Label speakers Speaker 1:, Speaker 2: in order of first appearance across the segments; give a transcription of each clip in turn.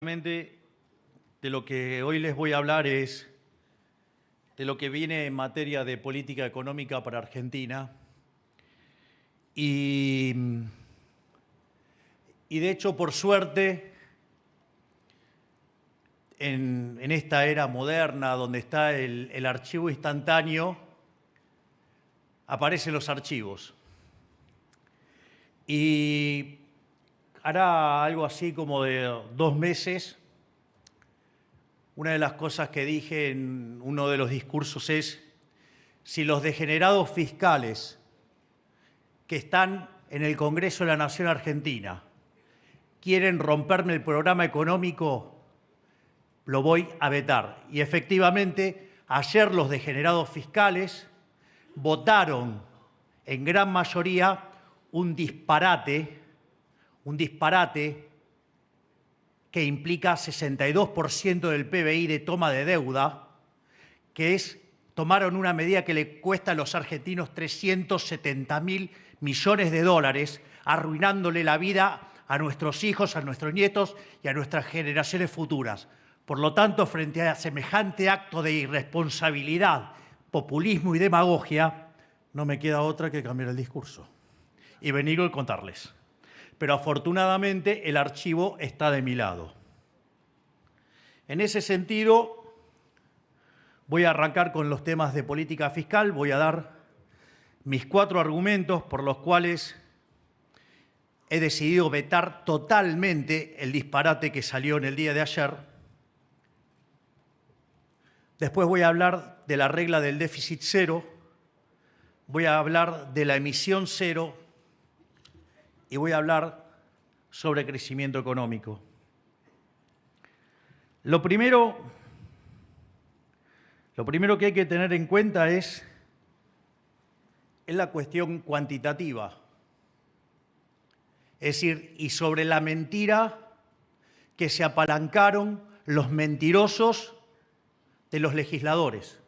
Speaker 1: De lo que hoy les voy a hablar es de lo que viene en materia de política económica para Argentina. Y de hecho, por suerte, en esta era moderna donde está el archivo instantáneo, aparecen los archivos. Y hará algo así como de 2 meses, una de las cosas que dije en uno de los discursos es: si los degenerados fiscales que están en el Congreso de la Nación Argentina quieren romperme el programa económico, lo voy a vetar. Y efectivamente, ayer los degenerados fiscales votaron en gran mayoría un disparate que implica 62% del PBI de toma de deuda, que tomaron una medida que le cuesta a los argentinos 370.000 millones de dólares, arruinándole la vida a nuestros hijos, a nuestros nietos y a nuestras generaciones futuras. Por lo tanto, frente a semejante acto de irresponsabilidad, populismo y demagogia, no me queda otra que cambiar el discurso y venir a contarles. Pero afortunadamente el archivo está de mi lado. En ese sentido, voy a arrancar con los temas de política fiscal. Voy a dar mis 4 argumentos por los cuales he decidido vetar totalmente el disparate que salió en el día de ayer. Después voy a hablar de la regla del déficit cero, voy a hablar de la emisión cero y voy a hablar sobre crecimiento económico. Lo primero que hay que tener en cuenta es la cuestión cuantitativa. Es decir, y sobre la mentira que se apalancaron los mentirosos de los legisladores,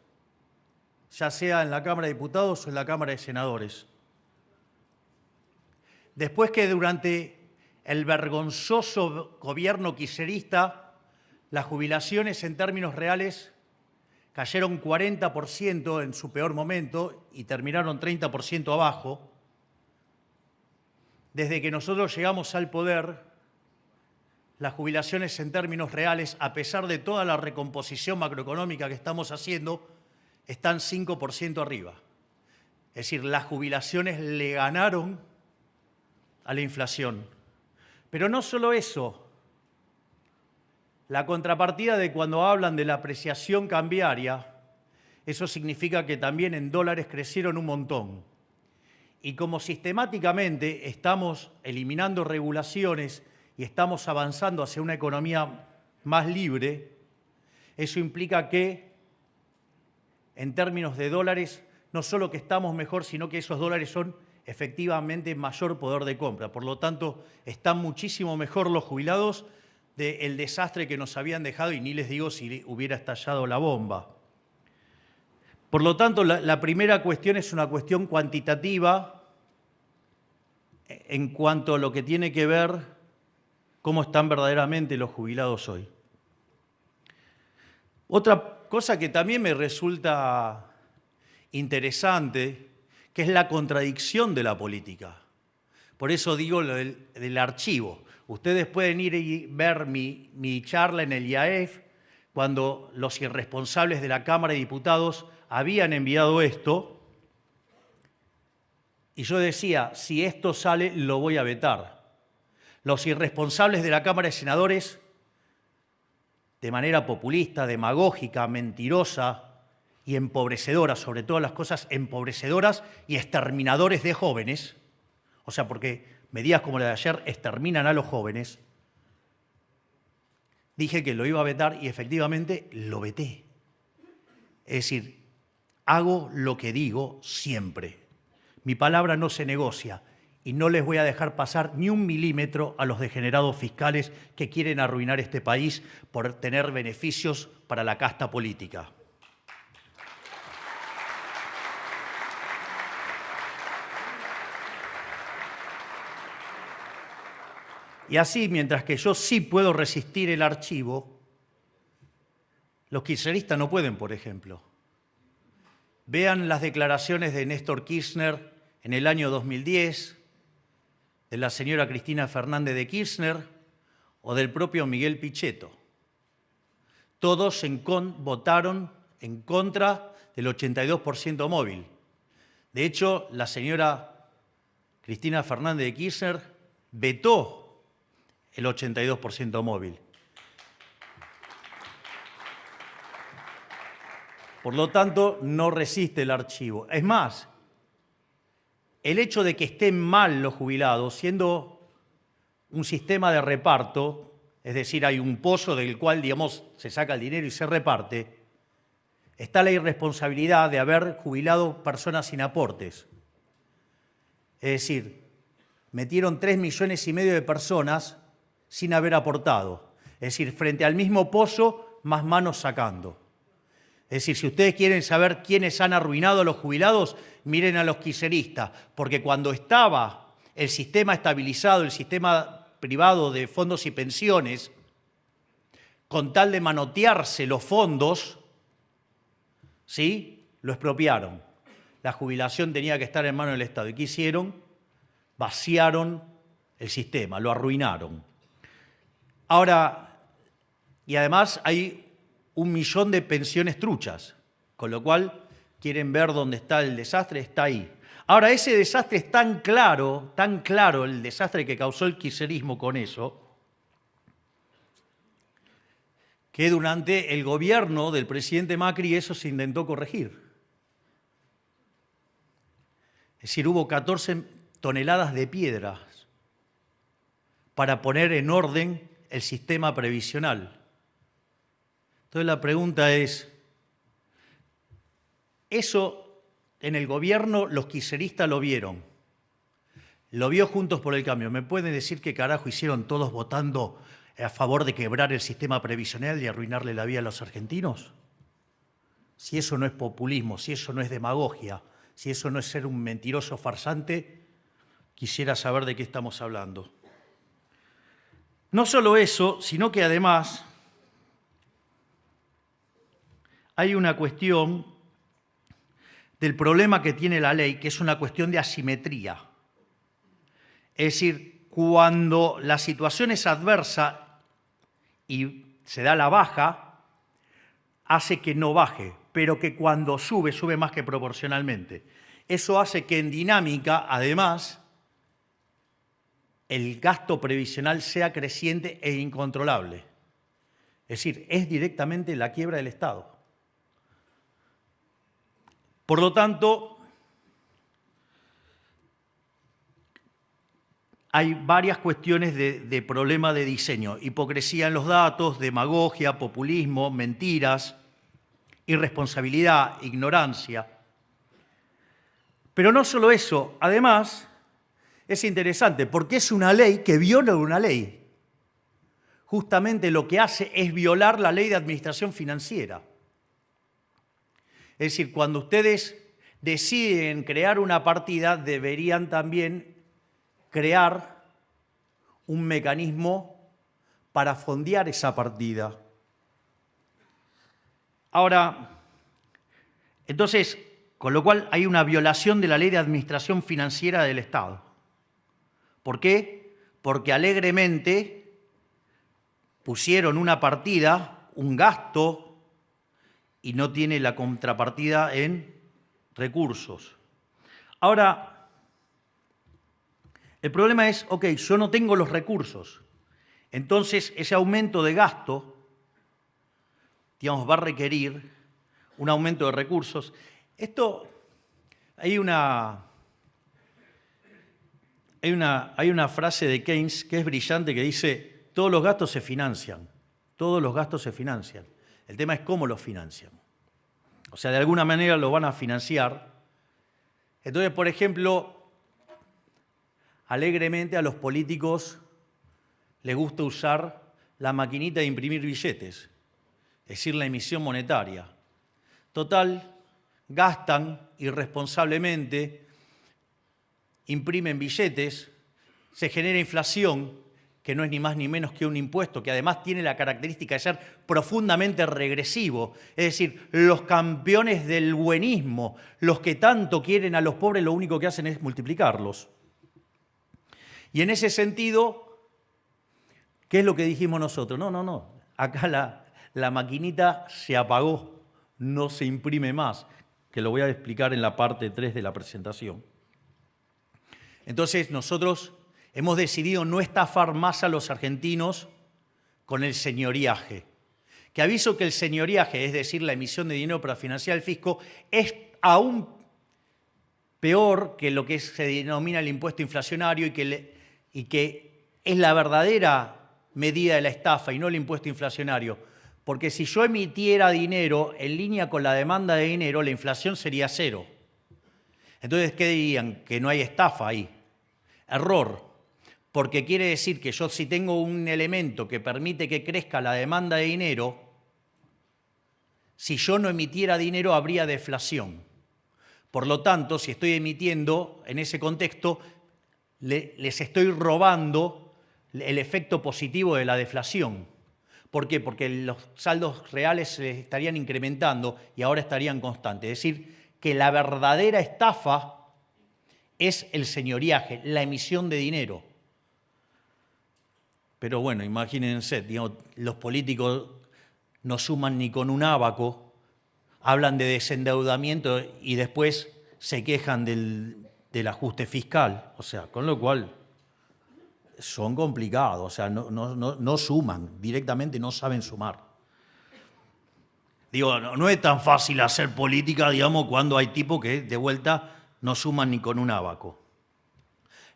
Speaker 1: ya sea en la Cámara de Diputados o en la Cámara de Senadores. Después que durante el vergonzoso gobierno kirchnerista, las jubilaciones en términos reales cayeron 40% en su peor momento y terminaron 30% abajo. Desde que nosotros llegamos al poder, las jubilaciones en términos reales, a pesar de toda la recomposición macroeconómica que estamos haciendo, están 5% arriba. Es decir, las jubilaciones le ganaron a la inflación. Pero no solo eso. La contrapartida de cuando hablan de la apreciación cambiaria, eso significa que también en dólares crecieron un montón. Y como sistemáticamente estamos eliminando regulaciones y estamos avanzando hacia una economía más libre, eso implica que, en términos de dólares, no solo que estamos mejor, sino que esos dólares son efectivamente mayor poder de compra. Por lo tanto, están muchísimo mejor los jubilados del desastre que nos habían dejado, y ni les digo si hubiera estallado la bomba. Por lo tanto, la primera cuestión es una cuestión cuantitativa en cuanto a lo que tiene que ver cómo están verdaderamente los jubilados hoy. Otra cosa que también me resulta interesante, que es la contradicción de la política. Por eso digo lo del archivo. Ustedes pueden ir y ver mi charla en el IAEF, cuando los irresponsables de la Cámara de Diputados habían enviado esto, y yo decía, si esto sale, lo voy a vetar. Los irresponsables de la Cámara de Senadores, de manera populista, demagógica, mentirosa y empobrecedora, sobre todas las cosas empobrecedoras y exterminadores de jóvenes, o sea, porque medidas como la de ayer exterminan a los jóvenes, dije que lo iba a vetar y efectivamente lo veté. Es decir, hago lo que digo siempre. Mi palabra no se negocia y no les voy a dejar pasar ni 1 milímetro a los degenerados fiscales que quieren arruinar este país por tener beneficios para la casta política. Y así, mientras que yo sí puedo resistir el archivo, los kirchneristas no pueden, por ejemplo. Vean las declaraciones de Néstor Kirchner en el año 2010, de la señora Cristina Fernández de Kirchner o del propio Miguel Pichetto. Todos votaron en contra del 82% móvil. De hecho, la señora Cristina Fernández de Kirchner vetó el 82% móvil. Por lo tanto, no resiste el archivo. Es más, el hecho de que estén mal los jubilados, siendo un sistema de reparto, es decir, hay un pozo del cual, digamos, se saca el dinero y se reparte, está la irresponsabilidad de haber jubilado personas sin aportes. Es decir, metieron 3,5 millones de personas sin haber aportado. Es decir, frente al mismo pozo, más manos sacando. Es decir, si ustedes quieren saber quiénes han arruinado a los jubilados, miren a los kirchneristas, porque cuando estaba el sistema estabilizado, el sistema privado de fondos y pensiones, con tal de manotearse los fondos, ¿sí?, lo expropiaron. La jubilación tenía que estar en manos del Estado. ¿Y qué hicieron? Vaciaron el sistema, lo arruinaron. Ahora, y además hay 1 millón de pensiones truchas, con lo cual quieren ver dónde está el desastre, está ahí. Ahora, ese desastre es tan claro el desastre que causó el kirchnerismo con eso, que durante el gobierno del presidente Macri eso se intentó corregir. Es decir, hubo 14 toneladas de piedras para poner en orden el sistema previsional. Entonces la pregunta es, ¿eso en el gobierno los kirchneristas lo vieron? ¿Lo vio Juntos por el Cambio? ¿Me pueden decir qué carajo hicieron todos votando a favor de quebrar el sistema previsional y arruinarle la vida a los argentinos? Si eso no es populismo, si eso no es demagogia, si eso no es ser un mentiroso farsante, quisiera saber de qué estamos hablando. No solo eso, sino que además hay una cuestión del problema que tiene la ley, que es una cuestión de asimetría. Es decir, cuando la situación es adversa y se da la baja, hace que no baje, pero que cuando sube, sube más que proporcionalmente. Eso hace que en dinámica, además, el gasto previsional sea creciente e incontrolable. Es decir, es directamente la quiebra del Estado. Por lo tanto, hay varias cuestiones de problema de diseño. Hipocresía en los datos, demagogia, populismo, mentiras, irresponsabilidad, ignorancia. Pero no solo eso, además es interesante porque es una ley que viola una ley. Justamente lo que hace es violar la ley de administración financiera. Es decir, cuando ustedes deciden crear una partida, deberían también crear un mecanismo para fondear esa partida. Ahora, entonces, con lo cual hay una violación de la ley de administración financiera del Estado. ¿Por qué? Porque alegremente pusieron una partida, un gasto, y no tiene la contrapartida en recursos. Ahora, el problema es, ok, yo no tengo los recursos, entonces ese aumento de gasto, digamos, va a requerir un aumento de recursos. Esto, hay una frase de Keynes que es brillante que dice, todos los gastos se financian, todos los gastos se financian. El tema es cómo los financian. O sea, de alguna manera lo van a financiar. Entonces, por ejemplo, alegremente a los políticos les gusta usar la maquinita de imprimir billetes, es decir, la emisión monetaria. Total, gastan irresponsablemente, imprimen billetes, se genera inflación que no es ni más ni menos que un impuesto, que además tiene la característica de ser profundamente regresivo. Es decir, los campeones del buenismo, los que tanto quieren a los pobres, lo único que hacen es multiplicarlos. Y en ese sentido, ¿qué es lo que dijimos nosotros? No, acá la maquinita se apagó, no se imprime más, que lo voy a explicar en la parte 3 de la presentación. Entonces, nosotros hemos decidido no estafar más a los argentinos con el señoriaje. Que aviso que el señoriaje, es decir, la emisión de dinero para financiar el fisco, es aún peor que lo que se denomina el impuesto inflacionario y que es la verdadera medida de la estafa y no el impuesto inflacionario. Porque si yo emitiera dinero en línea con la demanda de dinero, la inflación sería cero. Entonces, ¿qué dirían? Que no hay estafa ahí. Error. Porque quiere decir que yo, si tengo un elemento que permite que crezca la demanda de dinero, si yo no emitiera dinero habría deflación. Por lo tanto, si estoy emitiendo en ese contexto, les estoy robando el efecto positivo de la deflación. ¿Por qué? Porque los saldos reales se estarían incrementando y ahora estarían constantes. Es decir, que la verdadera estafa es el señoriaje, la emisión de dinero. Pero bueno, imagínense, digamos, los políticos no suman ni con un ábaco, hablan de desendeudamiento y después se quejan del ajuste fiscal. O sea, con lo cual son complicados, o sea, no suman, directamente no saben sumar. Digo, no es tan fácil hacer política, digamos, cuando hay tipos que de vuelta no suman ni con un ábaco.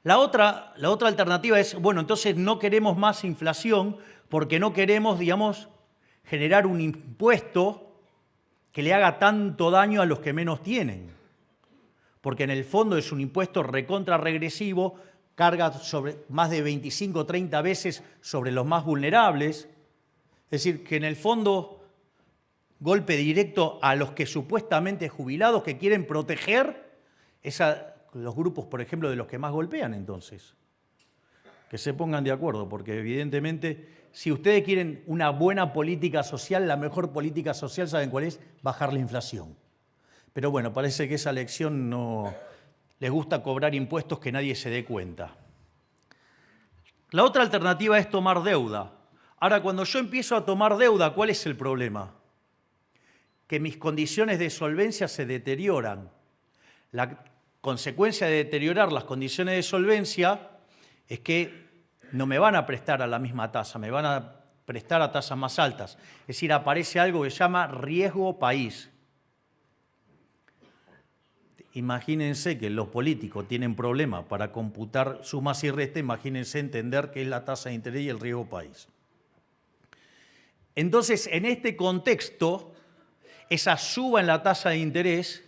Speaker 1: La otra alternativa es, bueno, entonces no queremos más inflación porque no queremos, digamos, generar un impuesto que le haga tanto daño a los que menos tienen. Porque en el fondo es un impuesto recontra regresivo, carga sobre más de 25 o 30 veces sobre los más vulnerables. Es decir, que en el fondo golpe directo a los que supuestamente jubilados que quieren proteger los grupos, por ejemplo, de los que más golpean, entonces. Que se pongan de acuerdo, porque evidentemente, si ustedes quieren una buena política social, la mejor política social, ¿saben cuál es? Bajar la inflación. Pero bueno, parece que esa lección no les gusta cobrar impuestos que nadie se dé cuenta. La otra alternativa es tomar deuda. Ahora, cuando yo empiezo a tomar deuda, ¿cuál es el problema? Que mis condiciones de solvencia se deterioran. La consecuencia de deteriorar las condiciones de solvencia es que no me van a prestar a la misma tasa, me van a prestar a tasas más altas. Es decir, aparece algo que se llama riesgo país. Imagínense que los políticos tienen problemas para computar sumas y restas, imagínense entender qué es la tasa de interés y el riesgo país. Entonces, en este contexto, esa suba en la tasa de interés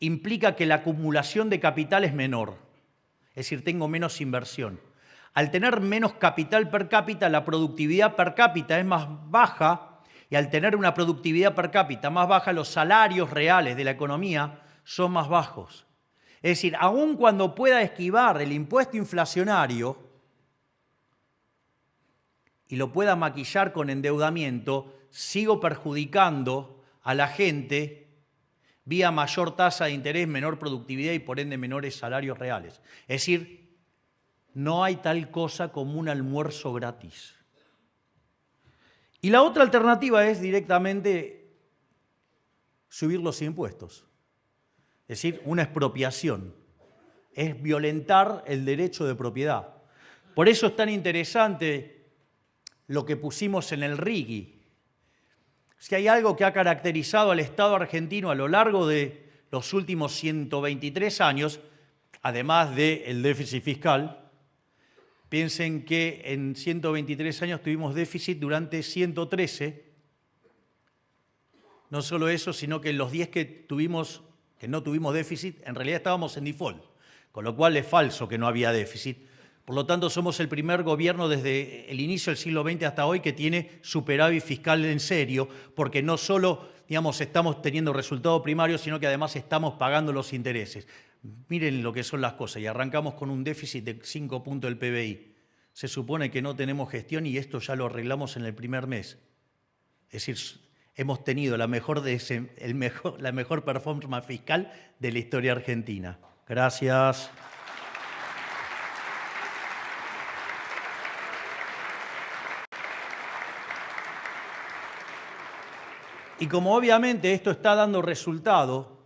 Speaker 1: implica que la acumulación de capital es menor, es decir, tengo menos inversión. Al tener menos capital per cápita, la productividad per cápita es más baja y al tener una productividad per cápita más baja, los salarios reales de la economía son más bajos. Es decir, aun cuando pueda esquivar el impuesto inflacionario y lo pueda maquillar con endeudamiento, sigo perjudicando a la gente vía mayor tasa de interés, menor productividad y por ende menores salarios reales. Es decir, no hay tal cosa como un almuerzo gratis. Y la otra alternativa es directamente subir los impuestos. Es decir, una expropiación. Es violentar el derecho de propiedad. Por eso es tan interesante lo que pusimos en el RIGI. Si hay algo que ha caracterizado al Estado argentino a lo largo de los últimos 123 años, además del déficit fiscal, piensen que en 123 años tuvimos déficit durante 113. No solo eso, sino que en los 10 que no tuvimos déficit, en realidad estábamos en default, con lo cual es falso que no había déficit. Por lo tanto, somos el primer gobierno desde el inicio del siglo XX hasta hoy que tiene superávit fiscal en serio, porque no solo, digamos, estamos teniendo resultados primarios, sino que además estamos pagando los intereses. Miren lo que son las cosas, y arrancamos con un déficit de 5 puntos del PBI. se supone que no tenemos gestión y esto ya lo arreglamos en el primer mes. Es decir, hemos tenido la mejor performance fiscal de la historia argentina. Gracias. Y como obviamente esto está dando resultado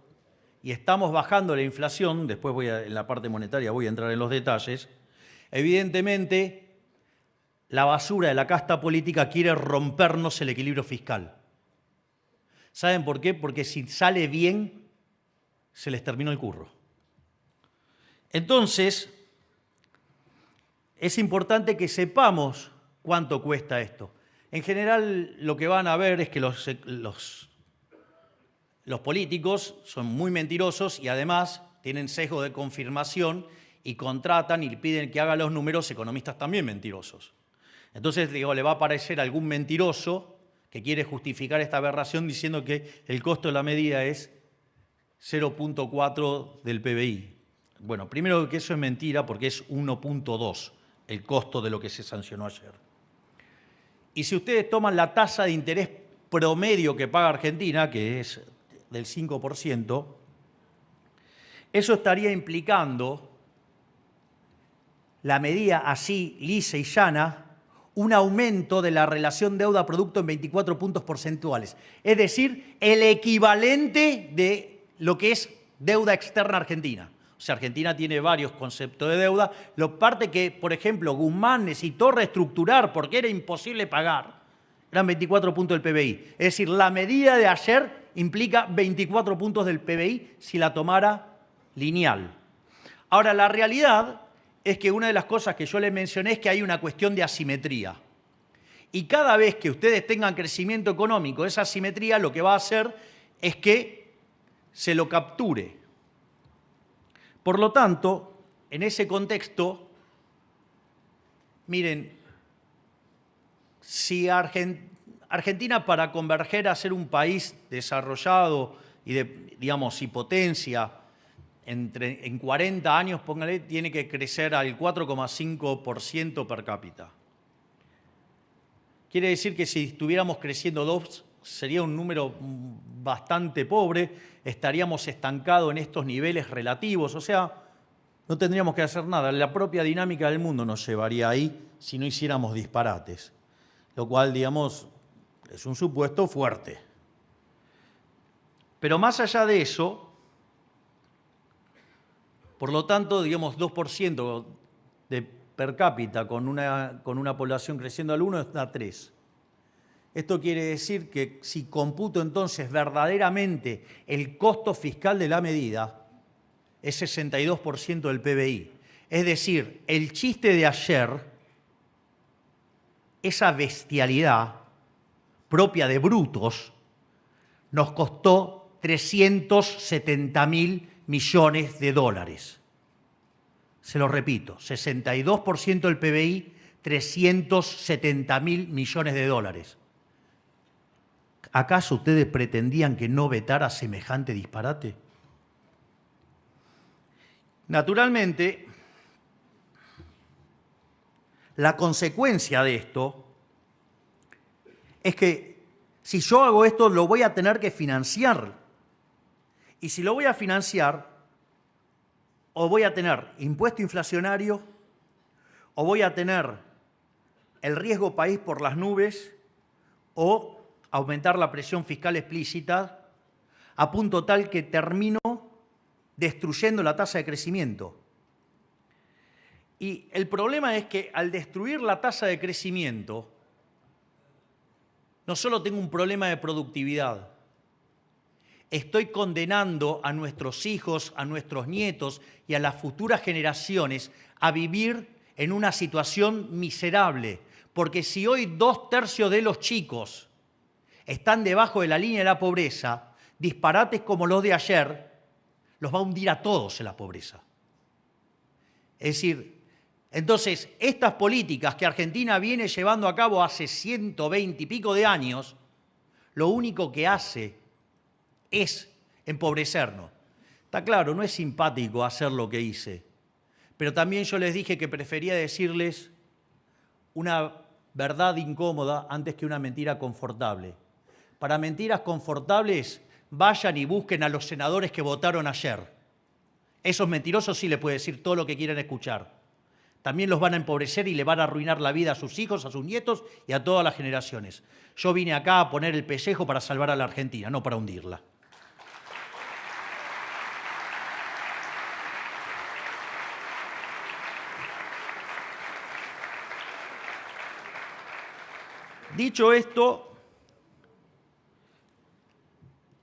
Speaker 1: y estamos bajando la inflación, después en la parte monetaria voy a entrar en los detalles, evidentemente la basura de la casta política quiere rompernos el equilibrio fiscal. ¿Saben por qué? Porque si sale bien, se les terminó el curro. Entonces, es importante que sepamos cuánto cuesta esto. En general, lo que van a ver es que los políticos son muy mentirosos y además tienen sesgo de confirmación y contratan y piden que haga los números economistas también mentirosos. Entonces, digo, le va a aparecer algún mentiroso que quiere justificar esta aberración diciendo que el costo de la medida es 0,4 del PBI. Bueno, primero que eso es mentira porque es 1,2 el costo de lo que se sancionó ayer. Y si ustedes toman la tasa de interés promedio que paga Argentina, que es del 5%, eso estaría implicando, la medida así lisa y llana, un aumento de la relación deuda-producto en 24 puntos porcentuales. Es decir, el equivalente de lo que es deuda externa argentina. O sea, Argentina tiene varios conceptos de deuda. Lo parte que, por ejemplo, Guzmán necesitó reestructurar porque era imposible pagar, eran 24 puntos del PBI. Es decir, la medida de ayer implica 24 puntos del PBI si la tomara lineal. Ahora, la realidad es que una de las cosas que yo les mencioné es que hay una cuestión de asimetría. Y cada vez que ustedes tengan crecimiento económico, esa asimetría lo que va a hacer es que se lo capture. Por lo tanto, en ese contexto, miren, si Argentina para converger a ser un país desarrollado y y potencia, en 40 años, póngale, tiene que crecer al 4,5% per cápita. Quiere decir que si estuviéramos creciendo 2, sería un número bastante pobre, estaríamos estancados en estos niveles relativos, o sea, no tendríamos que hacer nada. La propia dinámica del mundo nos llevaría ahí si no hiciéramos disparates, lo cual, digamos, es un supuesto fuerte. Pero más allá de eso, por lo tanto, digamos, 2% de per cápita con una población creciendo al 1 da 3. Esto quiere decir que si computo entonces verdaderamente el costo fiscal de la medida, es 62% del PBI. Es decir, el chiste de ayer, esa bestialidad propia de brutos, nos costó 370.000 millones de dólares. Se lo repito, 62% del PBI, 370.000 millones de dólares. ¿Acaso ustedes pretendían que no vetara semejante disparate? Naturalmente, la consecuencia de esto es que si yo hago esto lo voy a tener que financiar. Y si lo voy a financiar, o voy a tener impuesto inflacionario, o voy a tener el riesgo país por las nubes, o aumentar la presión fiscal explícita, a punto tal que termino destruyendo la tasa de crecimiento. Y el problema es que al destruir la tasa de crecimiento, no solo tengo un problema de productividad, estoy condenando a nuestros hijos, a nuestros nietos y a las futuras generaciones a vivir en una situación miserable. Porque si hoy 2/3 de los chicos están debajo de la línea de la pobreza, disparates como los de ayer los va a hundir a todos en la pobreza. Es decir, entonces, estas políticas que Argentina viene llevando a cabo hace 120 y pico de años, lo único que hace es empobrecernos. Está claro, no es simpático hacer lo que hice, pero también yo les dije que prefería decirles una verdad incómoda antes que una mentira confortable. Para mentiras confortables, vayan y busquen a los senadores que votaron ayer. Esos mentirosos sí les puede decir todo lo que quieren escuchar. También los van a empobrecer y le van a arruinar la vida a sus hijos, a sus nietos y a todas las generaciones. Yo vine acá a poner el pellejo para salvar a la Argentina, no para hundirla. Dicho esto,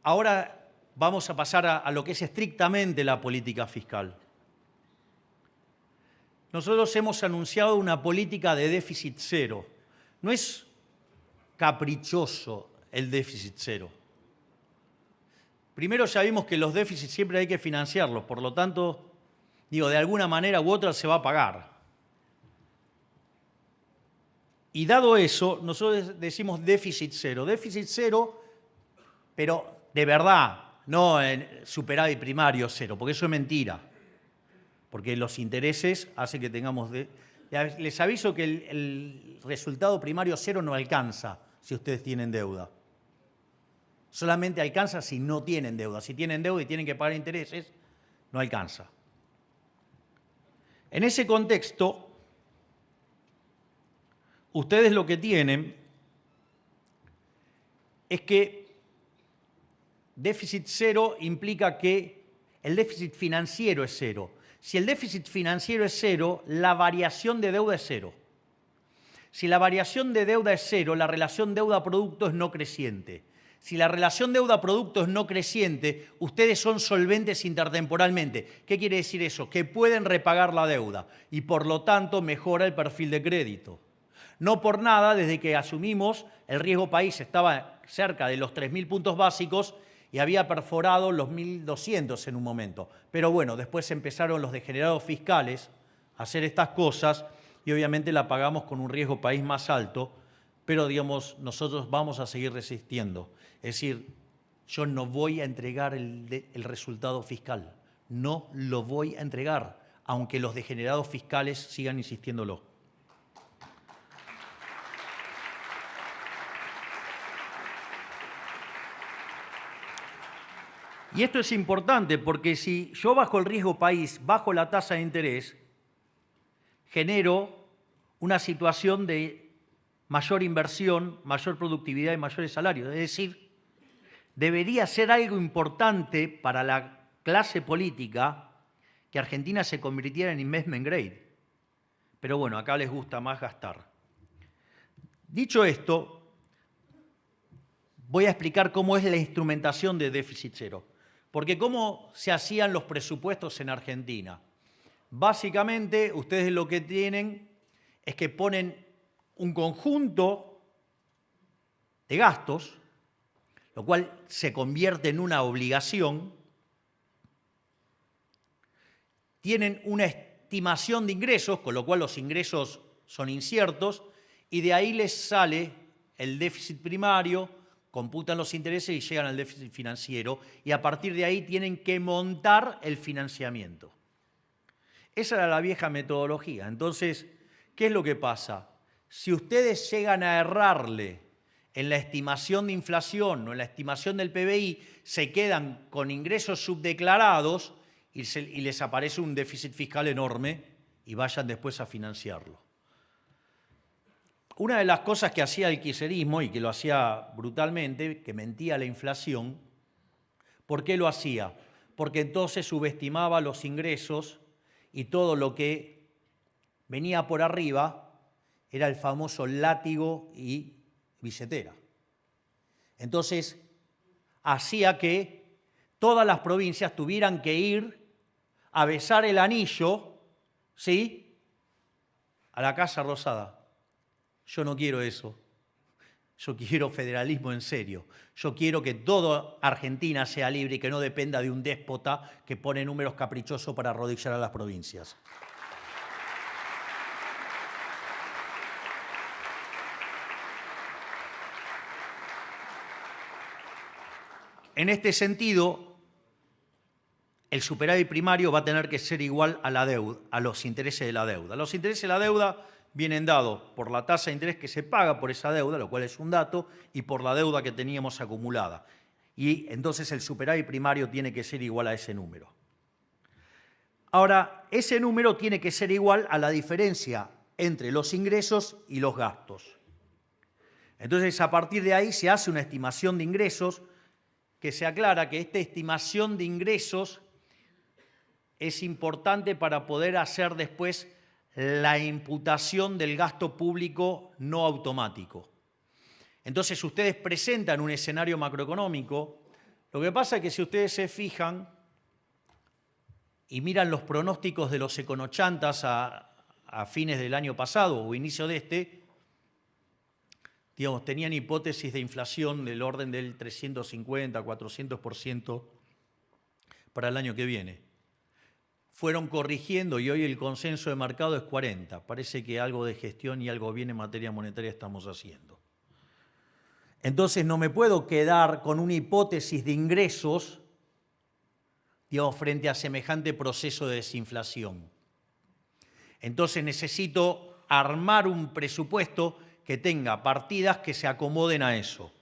Speaker 1: ahora vamos a pasar a lo que es estrictamente la política fiscal. Nosotros hemos anunciado una política de déficit cero. No es caprichoso el déficit cero. Primero ya vimos que los déficits siempre hay que financiarlos, por lo tanto, de alguna manera u otra se va a pagar. Y dado eso, nosotros decimos déficit cero, pero de verdad, no en superávit primario cero, porque eso es mentira. Porque los intereses hacen que tengamos... Les aviso que el resultado primario cero no alcanza si ustedes tienen deuda. Solamente alcanza si no tienen deuda. Si tienen deuda y tienen que pagar intereses, no alcanza. En ese contexto, ustedes lo que tienen es que déficit cero implica que el déficit financiero es cero. Si el déficit financiero es cero, la variación de deuda es cero. Si la variación de deuda es cero, la relación deuda-producto es no creciente. Si la relación deuda-producto es no creciente, ustedes son solventes intertemporalmente. ¿Qué quiere decir eso? Que pueden repagar la deuda y por lo tanto mejora el perfil de crédito. No por nada, desde que asumimos, el riesgo país estaba cerca de los 3.000 puntos básicos y había perforado los 1.200 en un momento. Pero bueno, después empezaron los degenerados fiscales a hacer estas cosas y obviamente la pagamos con un riesgo país más alto, pero digamos, nosotros vamos a seguir resistiendo. Es decir, yo no voy a entregar el resultado fiscal, no lo voy a entregar, aunque los degenerados fiscales sigan insistiéndolo. Y esto es importante porque si yo bajo el riesgo país, bajo la tasa de interés, genero una situación de mayor inversión, mayor productividad y mayores salarios. Es decir, debería ser algo importante para la clase política que Argentina se convirtiera en investment grade. Pero bueno, acá les gusta más gastar. Dicho esto, voy a explicar cómo es la instrumentación de déficit cero. Porque ¿cómo se hacían los presupuestos en Argentina? Básicamente, ustedes lo que tienen es que ponen un conjunto de gastos, lo cual se convierte en una obligación. Tienen una estimación de ingresos, con lo cual los ingresos son inciertos, y de ahí les sale el déficit primario, computan los intereses y llegan al déficit financiero, y a partir de ahí tienen que montar el financiamiento. Esa era la vieja metodología. Entonces, ¿qué es lo que pasa? Si ustedes llegan a errarle en la estimación de inflación o en la estimación del PBI, se quedan con ingresos subdeclarados y les aparece un déficit fiscal enorme y vayan después a financiarlo. Una de las cosas que hacía el kirchnerismo, y que lo hacía brutalmente, que mentía la inflación, ¿por qué lo hacía? Porque entonces subestimaba los ingresos y todo lo que venía por arriba era el famoso látigo y billetera. Entonces, hacía que todas las provincias tuvieran que ir a besar el anillo, ¿sí?, a la Casa Rosada. Yo no quiero eso. Yo quiero federalismo en serio. Yo quiero que toda Argentina sea libre y que no dependa de un déspota que pone números caprichosos para arrodillar a las provincias. En este sentido, el superávit primario va a tener que ser igual a la deuda, a los intereses de la deuda. Los intereses de la deuda vienen dados por la tasa de interés que se paga por esa deuda, lo cual es un dato, y por la deuda que teníamos acumulada. Y entonces el superávit primario tiene que ser igual a ese número. Ahora, ese número tiene que ser igual a la diferencia entre los ingresos y los gastos. Entonces, a partir de ahí se hace una estimación de ingresos que se aclara que esta estimación de ingresos es importante para poder hacer después la imputación del gasto público no automático. Entonces, ustedes presentan un escenario macroeconómico. Lo que pasa es que si ustedes se fijan y miran los pronósticos de los econochantas a fines del año pasado o inicio de este, digamos, tenían hipótesis de inflación del orden del 350, 400% para el año que viene. Fueron corrigiendo y hoy el consenso de mercado es 40. Parece que algo de gestión y algo bien en materia monetaria estamos haciendo. Entonces no me puedo quedar con una hipótesis de ingresos, digamos, frente a semejante proceso de desinflación. Entonces necesito armar un presupuesto que tenga partidas que se acomoden a eso.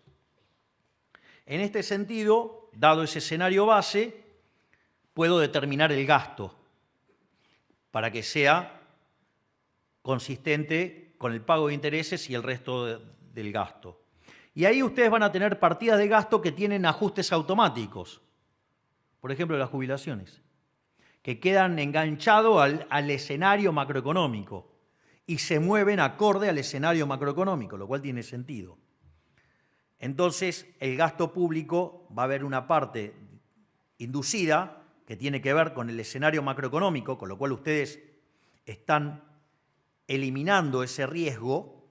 Speaker 1: En este sentido, dado ese escenario base, puedo determinar el gasto para que sea consistente con el pago de intereses y el resto del gasto. Y ahí ustedes van a tener partidas de gasto que tienen ajustes automáticos. Por ejemplo, las jubilaciones, que quedan enganchados al escenario macroeconómico y se mueven acorde al escenario macroeconómico, lo cual tiene sentido. Entonces, el gasto público va a haber una parte inducida que tiene que ver con el escenario macroeconómico, con lo cual ustedes están eliminando ese riesgo,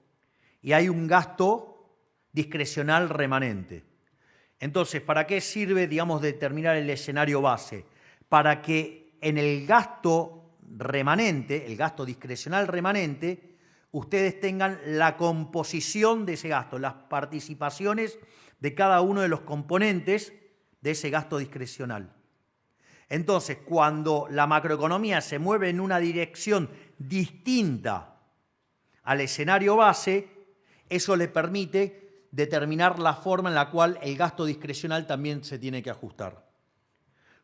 Speaker 1: y hay un gasto discrecional remanente. Entonces, ¿para qué sirve, digamos, determinar el escenario base? Para que en el gasto remanente, el gasto discrecional remanente, ustedes tengan la composición de ese gasto, las participaciones de cada uno de los componentes de ese gasto discrecional. Entonces, cuando la macroeconomía se mueve en una dirección distinta al escenario base, eso le permite determinar la forma en la cual el gasto discrecional también se tiene que ajustar.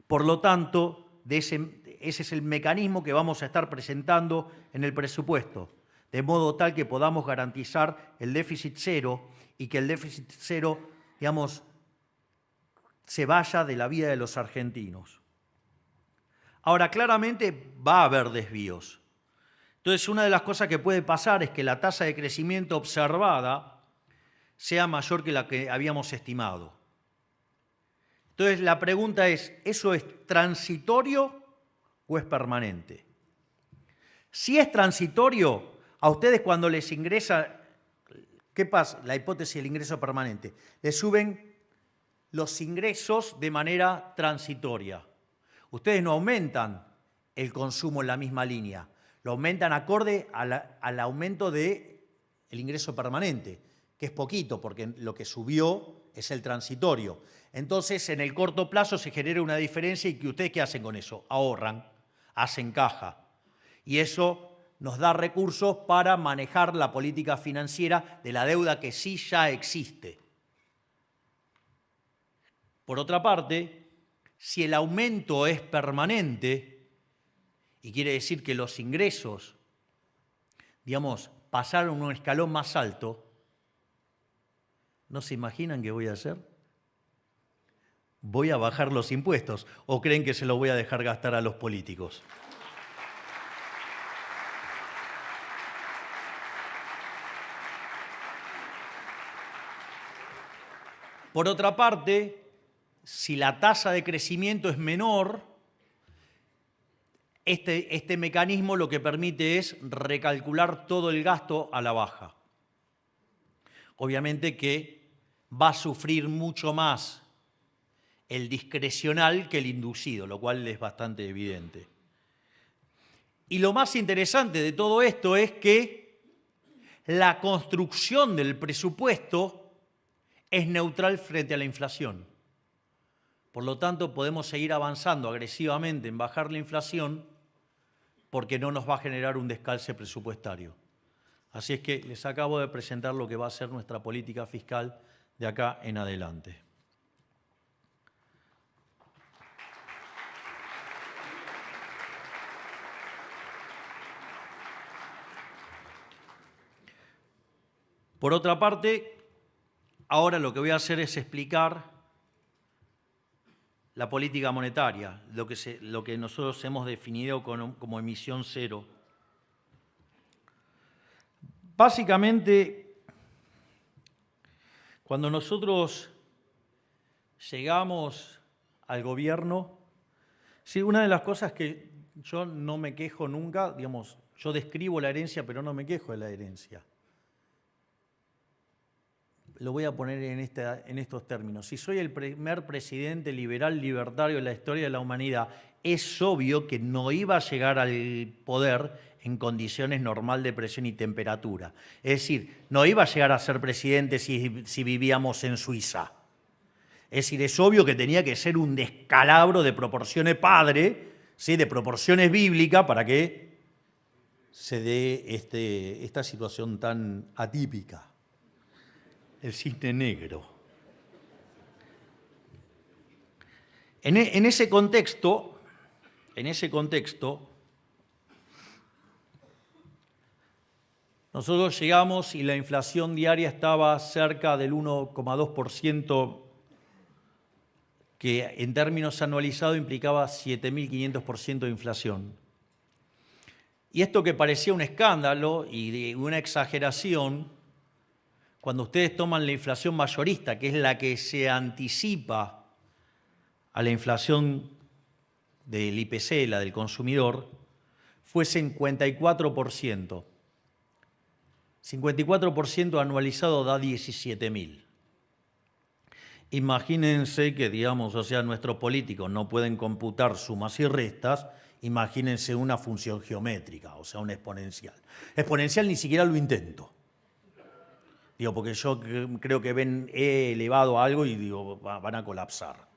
Speaker 1: Por lo tanto, ese es el mecanismo que vamos a estar presentando en el presupuesto, de modo tal que podamos garantizar el déficit cero y que el déficit cero, digamos, se vaya de la vida de los argentinos. Ahora, claramente va a haber desvíos. Entonces, una de las cosas que puede pasar es que la tasa de crecimiento observada sea mayor que la que habíamos estimado. Entonces, la pregunta es, ¿eso es transitorio o es permanente? Si es transitorio, a ustedes cuando les ingresa, ¿qué pasa? La hipótesis del ingreso permanente. Les suben los ingresos de manera transitoria. Ustedes no aumentan el consumo en la misma línea, lo aumentan acorde al aumento del ingreso permanente, que es poquito, porque lo que subió es el transitorio. Entonces, en el corto plazo se genera una diferencia y ¿ustedes qué hacen con eso? Ahorran, hacen caja. Y eso nos da recursos para manejar la política financiera de la deuda que sí ya existe. Por otra parte, si el aumento es permanente, y quiere decir que los ingresos, digamos, pasaron un escalón más alto, ¿no se imaginan qué voy a hacer? Voy a bajar los impuestos, ¿o creen que se los voy a dejar gastar a los políticos? Por otra parte, si la tasa de crecimiento es menor, este mecanismo lo que permite es recalcular todo el gasto a la baja. Obviamente que va a sufrir mucho más el discrecional que el inducido, lo cual es bastante evidente. Y lo más interesante de todo esto es que la construcción del presupuesto es neutral frente a la inflación. Por lo tanto, podemos seguir avanzando agresivamente en bajar la inflación porque no nos va a generar un descalce presupuestario. Así es que les acabo de presentar lo que va a ser nuestra política fiscal de acá en adelante. Por otra parte, ahora lo que voy a hacer es explicar la política monetaria, lo que nosotros hemos definido como emisión cero. Básicamente, cuando nosotros llegamos al gobierno, sí, una de las cosas que yo no me quejo nunca, digamos, yo describo la herencia, pero no me quejo de la herencia. Lo voy a poner en estos términos. Si soy el primer presidente liberal libertario de la historia de la humanidad, es obvio que no iba a llegar al poder en condiciones normal de presión y temperatura. Es decir, no iba a llegar a ser presidente si vivíamos en Suiza. Es decir, es obvio que tenía que ser un descalabro de proporciones padre, ¿sí?, de proporciones bíblicas, para que se dé esta situación tan atípica. El cisne negro. En ese contexto, nosotros llegamos y la inflación diaria estaba cerca del 1,2%, que en términos anualizados implicaba 7.500% de inflación. Y esto que parecía un escándalo y una exageración, cuando ustedes toman la inflación mayorista, que es la que se anticipa a la inflación del IPC, la del consumidor, fue 54%. 54% anualizado da 17.000. Imagínense que, digamos, nuestros políticos no pueden computar sumas y restas, imagínense una función geométrica, o sea, una exponencial. Exponencial ni siquiera lo intento. Digo, porque yo creo que ven E elevado a algo y digo, van a colapsar.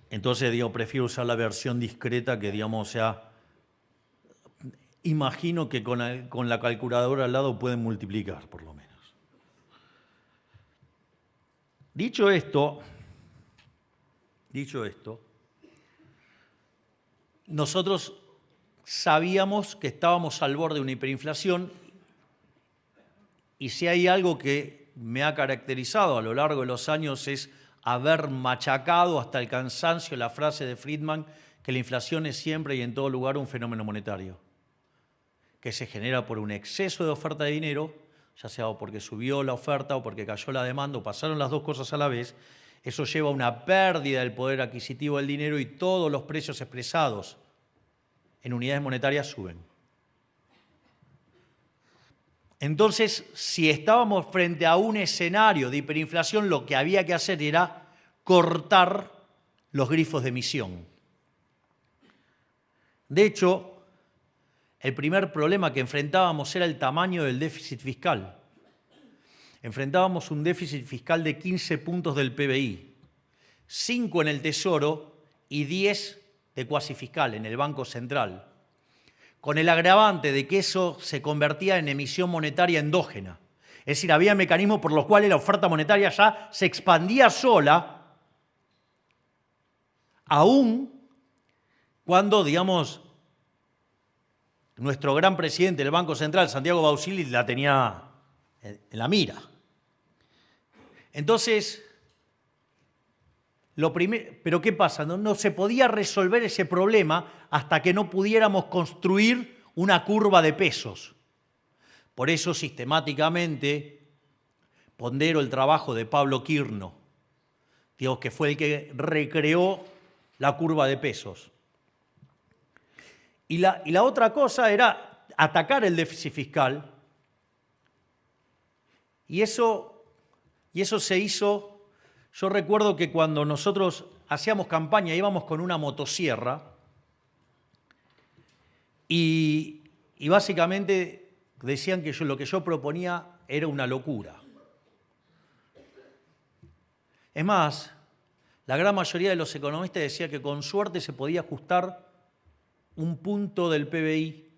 Speaker 1: Entonces, digo, prefiero usar la versión discreta que, digamos, imagino que con la calculadora al lado pueden multiplicar, por lo menos. Dicho esto, nosotros sabíamos que estábamos al borde de una hiperinflación. Y si hay algo que me ha caracterizado a lo largo de los años es haber machacado hasta el cansancio la frase de Friedman que la inflación es siempre y en todo lugar un fenómeno monetario, que se genera por un exceso de oferta de dinero, ya sea o porque subió la oferta o porque cayó la demanda o pasaron las dos cosas a la vez. Eso lleva a una pérdida del poder adquisitivo del dinero y todos los precios expresados en unidades monetarias suben. Entonces, si estábamos frente a un escenario de hiperinflación, lo que había que hacer era cortar los grifos de emisión. De hecho, el primer problema que enfrentábamos era el tamaño del déficit fiscal. Enfrentábamos un déficit fiscal de 15 puntos del PBI, 5 en el Tesoro y 10 de cuasi fiscal en el Banco Central, con el agravante de que eso se convertía en emisión monetaria endógena. Es decir, había mecanismos por los cuales la oferta monetaria ya se expandía sola, aún cuando, digamos, nuestro gran presidente del Banco Central, Santiago Bausili, la tenía en la mira. Entonces, pero ¿qué pasa? No se podía resolver ese problema hasta que no pudiéramos construir una curva de pesos. Por eso, sistemáticamente, pondero el trabajo de Pablo Quirno, digamos, que fue el que recreó la curva de pesos. Y la otra cosa era atacar el déficit fiscal. Y eso se hizo. Yo recuerdo que cuando nosotros hacíamos campaña íbamos con una motosierra y básicamente decían que lo que yo proponía era una locura. Es más, la gran mayoría de los economistas decía que con suerte se podía ajustar un punto del PBI.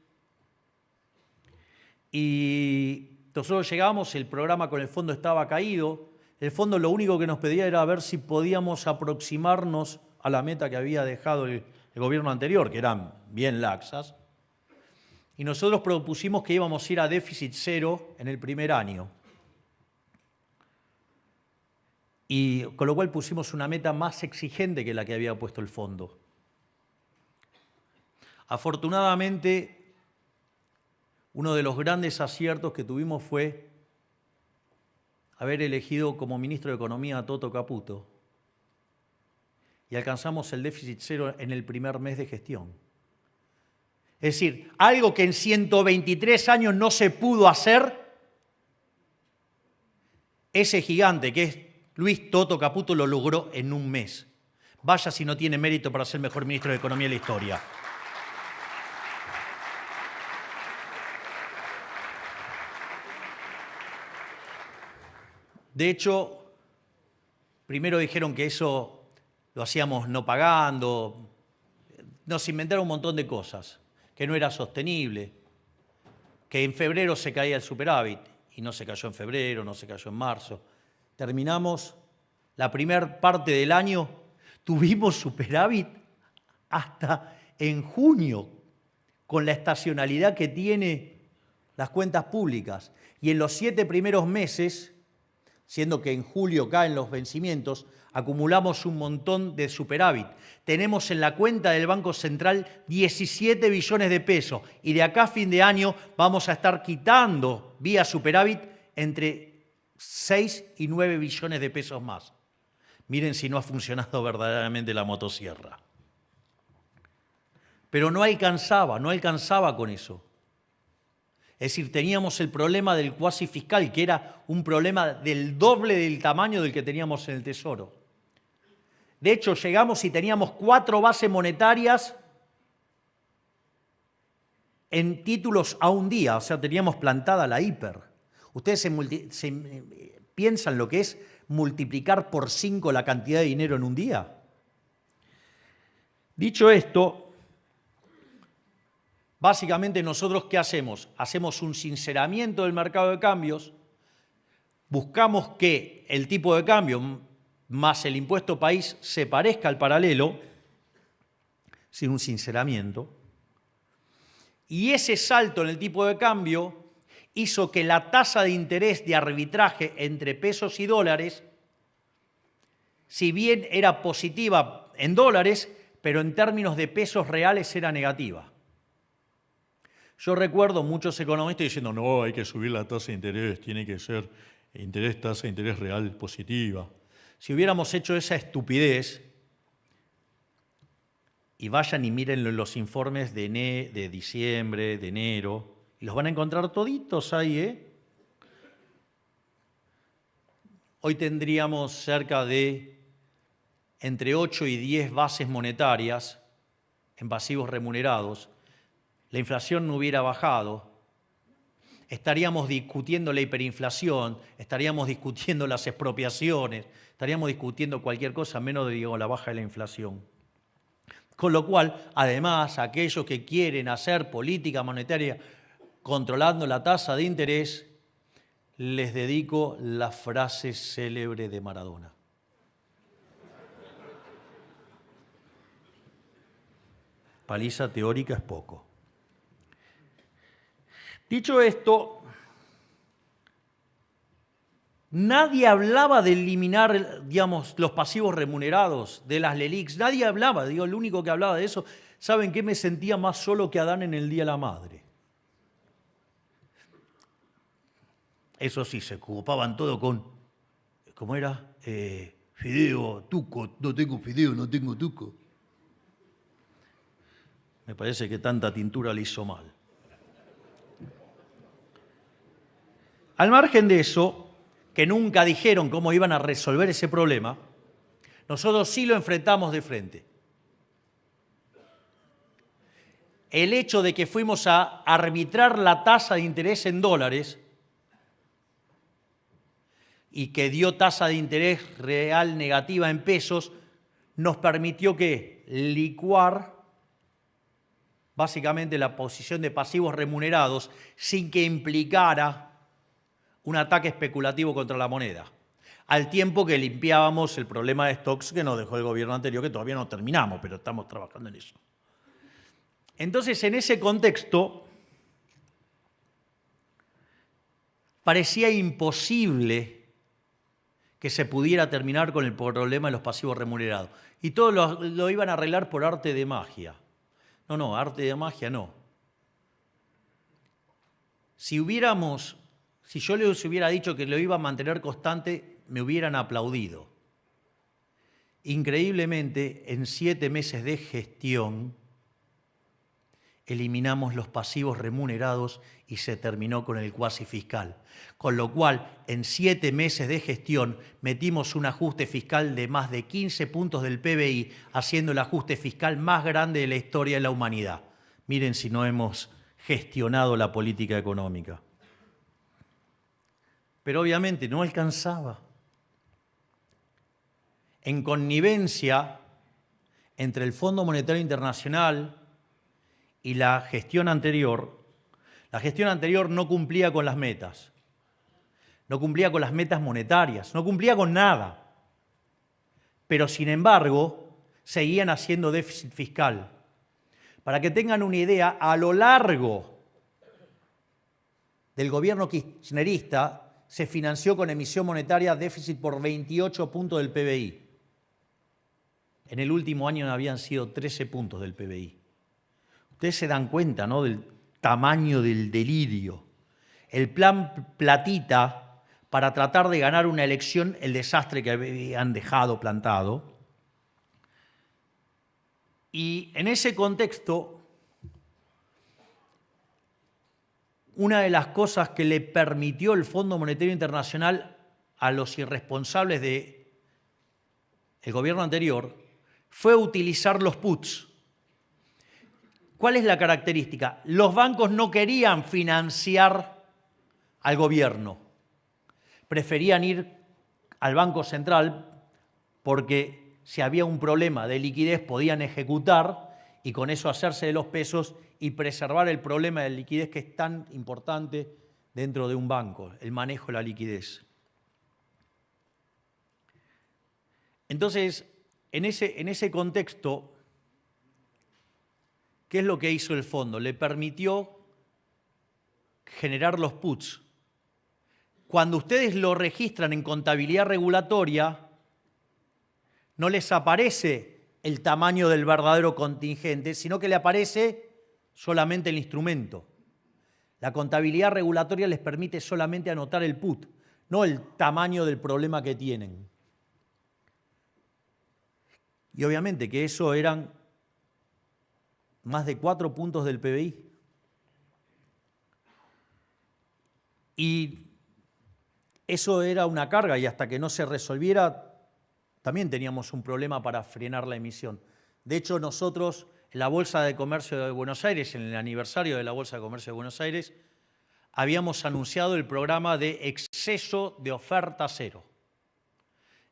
Speaker 1: Y nosotros llegamos, el programa con el fondo estaba caído. El fondo lo único que nos pedía era ver si podíamos aproximarnos a la meta que había dejado el gobierno anterior, que eran bien laxas. Y nosotros propusimos que íbamos a ir a déficit cero en el primer año. Y con lo cual pusimos una meta más exigente que la que había puesto el fondo. Afortunadamente, uno de los grandes aciertos que tuvimos fue haber elegido como ministro de Economía a Toto Caputo. Y alcanzamos el déficit cero en el primer mes de gestión. Es decir, algo que en 123 años no se pudo hacer, ese gigante que es Luis Toto Caputo lo logró en un mes. Vaya si no tiene mérito para ser mejor ministro de Economía de la historia. De hecho, primero dijeron que eso lo hacíamos no pagando, nos inventaron un montón de cosas, que no era sostenible, que en febrero se caía el superávit, y no se cayó en febrero, no se cayó en marzo. Terminamos la primera parte del año, tuvimos superávit hasta en junio, con la estacionalidad que tiene las cuentas públicas. Y en los 7 primeros meses, siendo que en julio caen los vencimientos, acumulamos un montón de superávit. Tenemos en la cuenta del Banco Central 17 billones de pesos y de acá a fin de año vamos a estar quitando vía superávit entre 6 y 9 billones de pesos más. Miren si no ha funcionado verdaderamente la motosierra. Pero no alcanzaba con eso. Es decir, teníamos el problema del cuasi fiscal, que era un problema del doble del tamaño del que teníamos en el Tesoro. De hecho, llegamos y teníamos 4 bases monetarias en títulos a un día, o sea, teníamos plantada la hiper. Ustedes piensan lo que es multiplicar por 5 la cantidad de dinero en un día. Dicho esto, básicamente nosotros ¿qué hacemos? Hacemos un sinceramiento del mercado de cambios, buscamos que el tipo de cambio más el impuesto país se parezca al paralelo, sin un sinceramiento, y ese salto en el tipo de cambio hizo que la tasa de interés de arbitraje entre pesos y dólares, si bien era positiva en dólares, pero en términos de pesos reales era negativa. Yo recuerdo muchos economistas diciendo, no, hay que subir la tasa de interés, tiene que ser tasa de interés real positiva. Si hubiéramos hecho esa estupidez, y vayan y miren los informes de diciembre, de enero, y los van a encontrar toditos ahí, Hoy tendríamos cerca de entre 8 y 10 bases monetarias en pasivos remunerados. La inflación no hubiera bajado, estaríamos discutiendo la hiperinflación, estaríamos discutiendo las expropiaciones, estaríamos discutiendo cualquier cosa menos de la baja de la inflación. Con lo cual, además, aquellos que quieren hacer política monetaria controlando la tasa de interés, les dedico la frase célebre de Maradona. Paliza teórica es poco. Dicho esto, nadie hablaba de eliminar, digamos, los pasivos remunerados de las LELIQs. Nadie hablaba, el único que hablaba de eso. ¿Saben qué? Me sentía más solo que Adán en el Día de la Madre. Eso sí, se ocupaban todo con, ¿cómo era? Fideo, tuco, no tengo fideo, no tengo tuco. Me parece que tanta tintura le hizo mal. Al margen de eso, que nunca dijeron cómo iban a resolver ese problema, nosotros sí lo enfrentamos de frente. El hecho de que fuimos a arbitrar la tasa de interés en dólares y que dio tasa de interés real negativa en pesos, nos permitió que licuar básicamente la posición de pasivos remunerados sin que implicara un ataque especulativo contra la moneda, al tiempo que limpiábamos el problema de stocks que nos dejó el gobierno anterior, que todavía no terminamos, pero estamos trabajando en eso. Entonces, en ese contexto, parecía imposible que se pudiera terminar con el problema de los pasivos remunerados. Y todos lo iban a arreglar por arte de magia. No, arte de magia no. Si yo les hubiera dicho que lo iba a mantener constante, me hubieran aplaudido. Increíblemente, en 7 meses de gestión, eliminamos los pasivos remunerados y se terminó con el cuasi fiscal. Con lo cual, en 7 meses de gestión, metimos un ajuste fiscal de más de 15 puntos del PBI, haciendo el ajuste fiscal más grande de la historia de la humanidad. Miren si no hemos gestionado la política económica. Pero obviamente no alcanzaba. En connivencia entre el Fondo Monetario Internacional y la gestión anterior no cumplía con las metas. No cumplía con las metas monetarias, no cumplía con nada. Pero sin embargo, seguían haciendo déficit fiscal. Para que tengan una idea, a lo largo del gobierno kirchnerista se financió con emisión monetaria déficit por 28 puntos del PBI. En el último año habían sido 13 puntos del PBI. Ustedes se dan cuenta, ¿no?, del tamaño del delirio. El plan Platita, para tratar de ganar una elección, el desastre que habían dejado plantado. Y en ese contexto, una de las cosas que le permitió el Fondo Monetario Internacional a los irresponsables del gobierno anterior fue utilizar los puts. ¿Cuál es la característica? Los bancos no querían financiar al gobierno. Preferían ir al Banco Central porque si había un problema de liquidez podían ejecutar y con eso hacerse de los pesos y preservar el problema de liquidez que es tan importante dentro de un banco, el manejo de la liquidez. Entonces, en ese contexto, ¿qué es lo que hizo el fondo? Le permitió generar los puts. Cuando ustedes lo registran en contabilidad regulatoria, no les aparece el tamaño del verdadero contingente, sino que le aparece solamente el instrumento. La contabilidad regulatoria les permite solamente anotar el put, no el tamaño del problema que tienen. Y obviamente que eso eran más de 4 puntos del PBI. Y eso era una carga y hasta que no se resolviera también teníamos un problema para frenar la emisión. De hecho, nosotros en la Bolsa de Comercio de Buenos Aires, en el aniversario de la Bolsa de Comercio de Buenos Aires, habíamos anunciado el programa de exceso de oferta cero.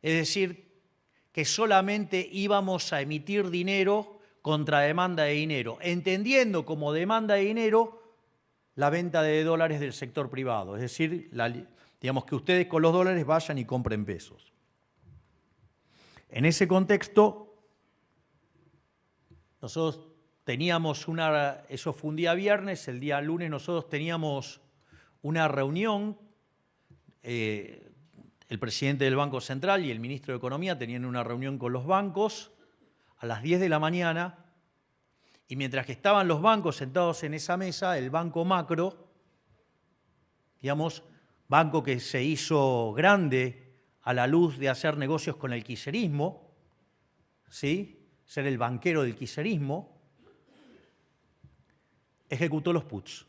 Speaker 1: Es decir, que solamente íbamos a emitir dinero contra demanda de dinero, entendiendo como demanda de dinero la venta de dólares del sector privado. Es decir, digamos que ustedes con los dólares vayan y compren pesos. En ese contexto, nosotros teníamos eso fue un día viernes, el día lunes nosotros teníamos una reunión, el presidente del Banco Central y el ministro de Economía tenían una reunión con los bancos a las 10 de la mañana y mientras que estaban los bancos sentados en esa mesa, el Banco Macro, digamos, banco que se hizo grande a la luz de hacer negocios con el kirchnerismo, ¿sí?, ser el banquero del kirchnerismo, ejecutó los puts.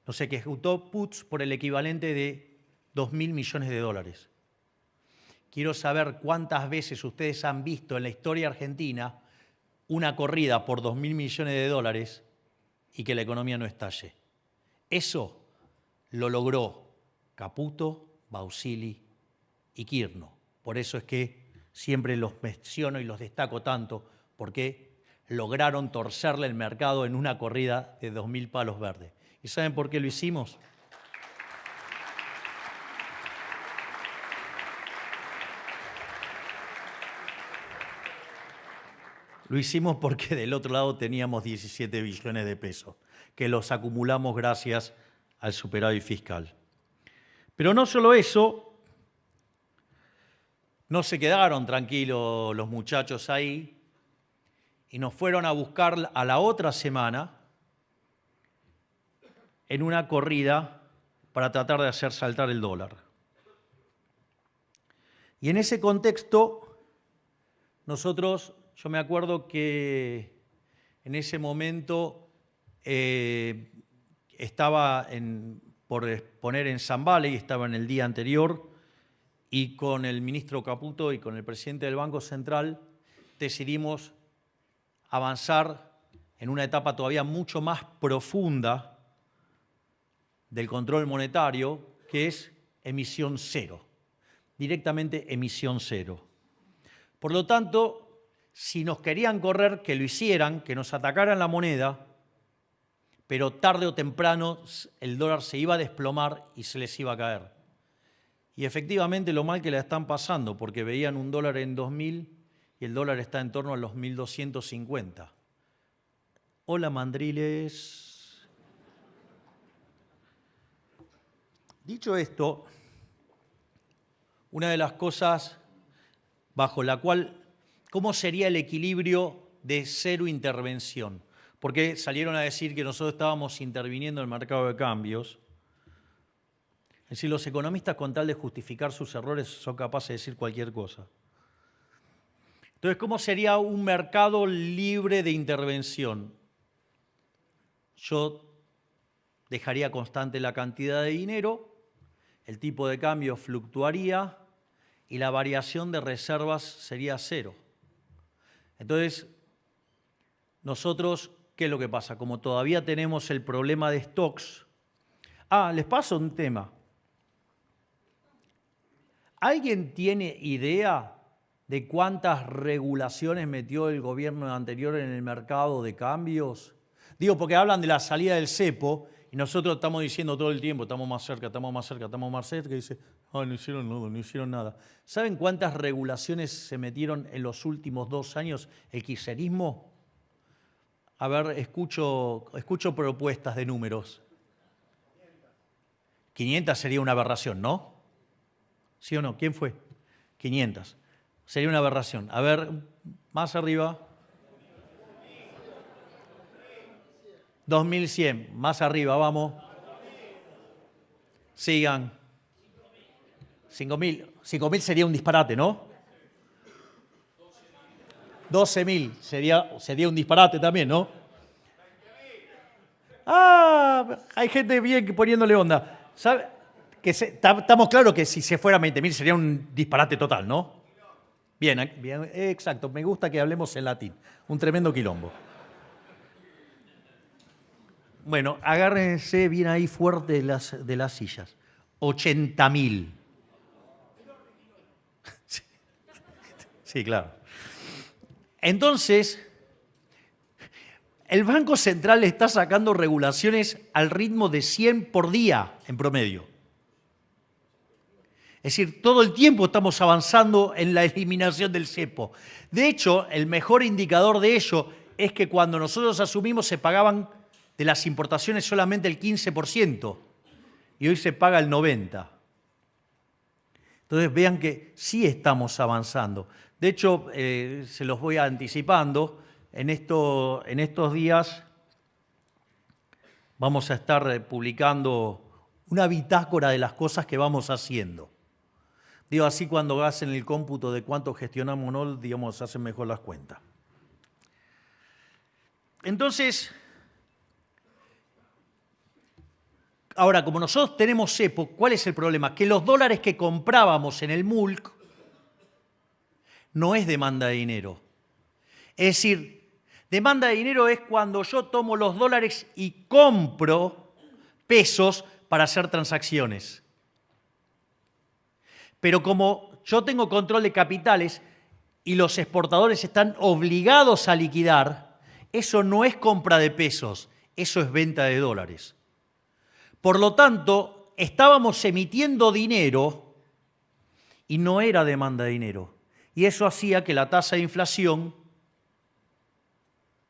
Speaker 1: No sé, que ejecutó puts por el equivalente de 2.000 millones de dólares. Quiero saber cuántas veces ustedes han visto en la historia argentina una corrida por 2.000 millones de dólares y que la economía no estalle. Eso lo logró Caputo, Bausili y Kirchner. Por eso es que siempre los menciono y los destaco tanto, porque lograron torcerle el mercado en una corrida de 2.000 palos verdes. ¿Y saben por qué lo hicimos? Lo hicimos porque del otro lado teníamos 17 billones de pesos, que los acumulamos gracias al superávit fiscal. Pero no solo eso, no se quedaron tranquilos los muchachos ahí y nos fueron a buscar a la otra semana en una corrida para tratar de hacer saltar el dólar. Y en ese contexto, yo me acuerdo que en ese momento estaba por exponer en Zambale y estaba en el día anterior, y con el ministro Caputo y con el presidente del Banco Central decidimos avanzar en una etapa todavía mucho más profunda del control monetario, que es emisión cero, directamente emisión cero. Por lo tanto, si nos querían correr, que lo hicieran, que nos atacaran la moneda, pero tarde o temprano el dólar se iba a desplomar y se les iba a caer. Y efectivamente lo mal que la están pasando, porque veían un dólar en 2.000 y el dólar está en torno a los 1.250. Hola, mandriles. Dicho esto, una de las cosas bajo la cual, ¿cómo sería el equilibrio de cero intervención? Porque salieron a decir que nosotros estábamos interviniendo en el mercado de cambios. Es decir, los economistas, con tal de justificar sus errores, son capaces de decir cualquier cosa. Entonces, ¿cómo sería un mercado libre de intervención? Yo dejaría constante la cantidad de dinero, el tipo de cambio fluctuaría y la variación de reservas sería cero. Entonces, nosotros, ¿qué es lo que pasa? Como todavía tenemos el problema de stocks. Les paso un tema. ¿Alguien tiene idea de cuántas regulaciones metió el gobierno anterior en el mercado de cambios? Digo, porque hablan de la salida del cepo y nosotros estamos diciendo todo el tiempo, estamos más cerca, estamos más cerca, estamos más cerca, y dice, no hicieron nada, no hicieron nada. ¿Saben cuántas regulaciones se metieron en los últimos 2 años el kirchnerismo? A ver, escucho propuestas de números. 500 sería una aberración, ¿no? ¿Sí o no? ¿Quién fue? 500. Sería una aberración. A ver, más arriba. 2100. Más arriba, vamos. Sigan. 5000. 5000 sería un disparate, ¿no? 12.000 sería un disparate también, ¿no? Hay gente bien poniéndole onda. ¿Sabe? Estamos claros que si se fuera 20.000 sería un disparate total, ¿no? Bien, exacto. Me gusta que hablemos en latín. Un tremendo quilombo. Bueno, agárrense bien ahí fuerte de las sillas. 80.000. Sí, claro. Entonces, el Banco Central está sacando regulaciones al ritmo de 100 por día en promedio. Es decir, todo el tiempo estamos avanzando en la eliminación del cepo. De hecho, el mejor indicador de ello es que cuando nosotros asumimos se pagaban de las importaciones solamente el 15% y hoy se paga el 90%. Entonces vean que sí estamos avanzando. De hecho, se los voy anticipando, en estos días vamos a estar publicando una bitácora de las cosas que vamos haciendo. Digo, así cuando hacen el cómputo de cuánto gestionamos o no, digamos, hacen mejor las cuentas. Entonces, ahora, como nosotros tenemos cepo, ¿cuál es el problema? Que los dólares que comprábamos en el MULC no es demanda de dinero. Es decir, demanda de dinero es cuando yo tomo los dólares y compro pesos para hacer transacciones. Pero como yo tengo control de capitales y los exportadores están obligados a liquidar, Eso no es compra de pesos, eso es venta de dólares. Por lo tanto, estábamos emitiendo dinero y no era demanda de dinero. Y eso hacía que la tasa de inflación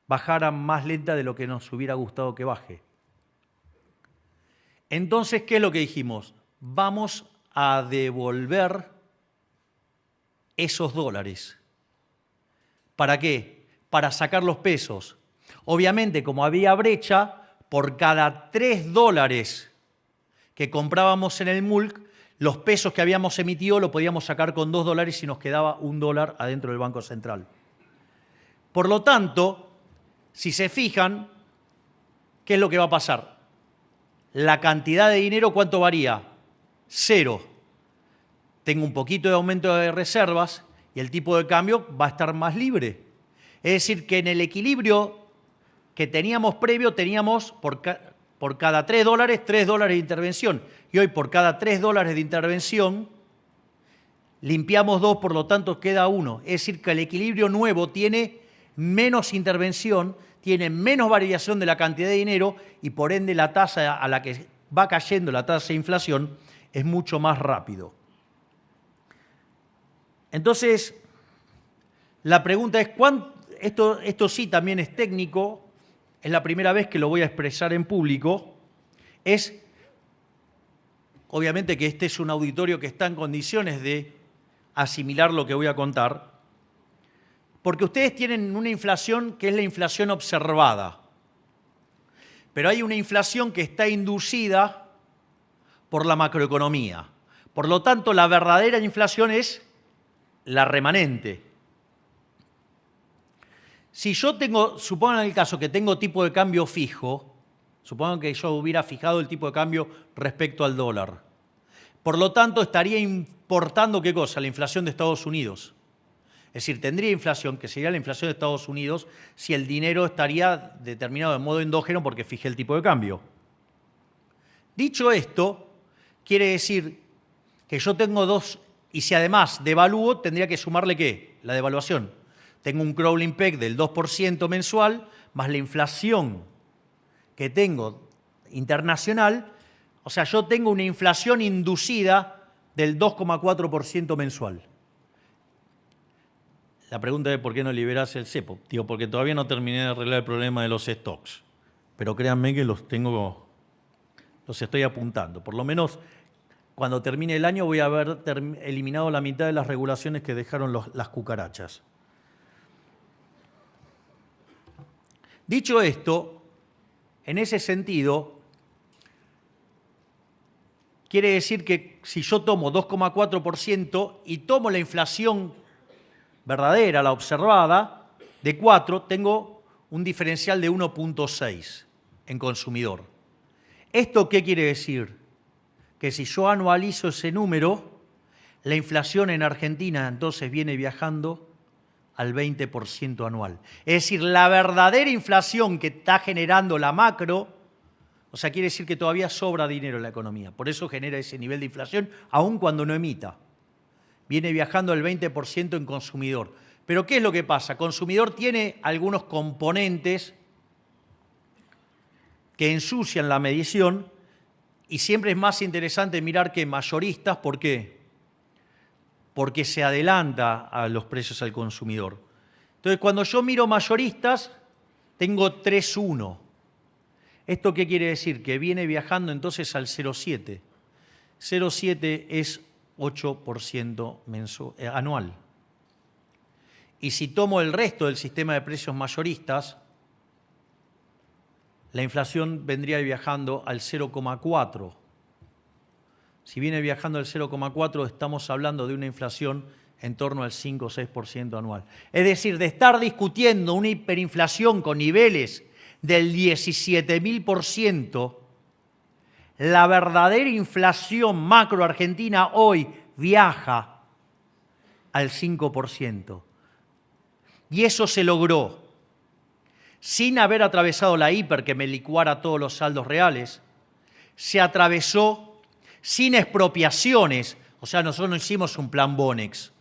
Speaker 1: bajara más lenta de lo que nos hubiera gustado que baje. Entonces, ¿qué es lo que dijimos? Vamos a devolver esos dólares. ¿Para qué? Para sacar los pesos. Obviamente, como había brecha, por cada 3 dólares que comprábamos en el MULC, los pesos que habíamos emitido lo podíamos sacar con 2 dólares y nos quedaba 1 dólar adentro del Banco Central. Por lo tanto, si se fijan, ¿qué es lo que va a pasar? La cantidad de dinero, ¿cuánto varía? 0. Tengo un poquito de aumento de reservas y el tipo de cambio va a estar más libre. Es decir, que en el equilibrio que teníamos previo, teníamos por cada 3 dólares de intervención. Y hoy por cada 3 dólares de intervención, limpiamos 2, por lo tanto queda 1. Es decir, que el equilibrio nuevo tiene menos intervención, tiene menos variación de la cantidad de dinero y por ende la tasa a la que va cayendo la tasa de inflación es mucho más rápido. Entonces, la pregunta es, esto sí también es técnico, es la primera vez que lo voy a expresar en público, es, obviamente que este es un auditorio que está en condiciones de asimilar lo que voy a contar, porque ustedes tienen una inflación que es la inflación observada, pero hay una inflación que está inducida por la macroeconomía. Por lo tanto, la verdadera inflación es la remanente. Si yo tengo, supongan el caso que tengo tipo de cambio fijo, supongan que yo hubiera fijado el tipo de cambio respecto al dólar. Por lo tanto, estaría importando, ¿qué cosa? La inflación de Estados Unidos. Es decir, tendría inflación, que sería la inflación de Estados Unidos, si el dinero estaría determinado de modo endógeno porque fijé el tipo de cambio. Dicho esto, quiere decir que yo tengo dos, y si además devalúo, tendría que sumarle ¿qué? La devaluación. Tengo un crawling peg del 2% mensual, más la inflación que tengo internacional, o sea, yo tengo una inflación inducida del 2,4% mensual. La pregunta es ¿por qué no liberas el cepo? Digo, porque todavía no terminé de arreglar el problema de los stocks. Pero créanme que los estoy apuntando. Por lo menos cuando termine el año voy a haber eliminado la mitad de las regulaciones que dejaron las cucarachas. Dicho esto, en ese sentido, quiere decir que si yo tomo 2,4% y tomo la inflación verdadera, la observada, de 4, tengo un diferencial de 1,6 en consumidor. ¿Esto qué quiere decir? Que si yo anualizo ese número, la inflación en Argentina entonces viene viajando al 20% anual. Es decir, la verdadera inflación que está generando la macro, o sea, quiere decir que todavía sobra dinero en la economía. Por eso genera ese nivel de inflación, aun cuando no emita. Viene viajando al 20% en consumidor. Pero ¿qué es lo que pasa? Consumidor tiene algunos componentes que ensucian la medición y siempre es más interesante mirar que mayoristas. ¿Por qué? Porque se adelanta a los precios al consumidor. Entonces, cuando yo miro mayoristas, tengo 3,1. ¿Esto qué quiere decir? Que viene viajando entonces al 0,7. 0,7 es 8% anual. Y si tomo el resto del sistema de precios mayoristas, la inflación vendría viajando al 0,4. Si viene viajando al 0,4, estamos hablando de una inflación en torno al 5 o 6% anual. Es decir, de estar discutiendo una hiperinflación con niveles del 17.000%, la verdadera inflación macro argentina hoy viaja al 5%. Y eso se logró sin haber atravesado la hiper que me licuara todos los saldos reales. Se atravesó sin expropiaciones, o sea, nosotros no hicimos un plan Bonex.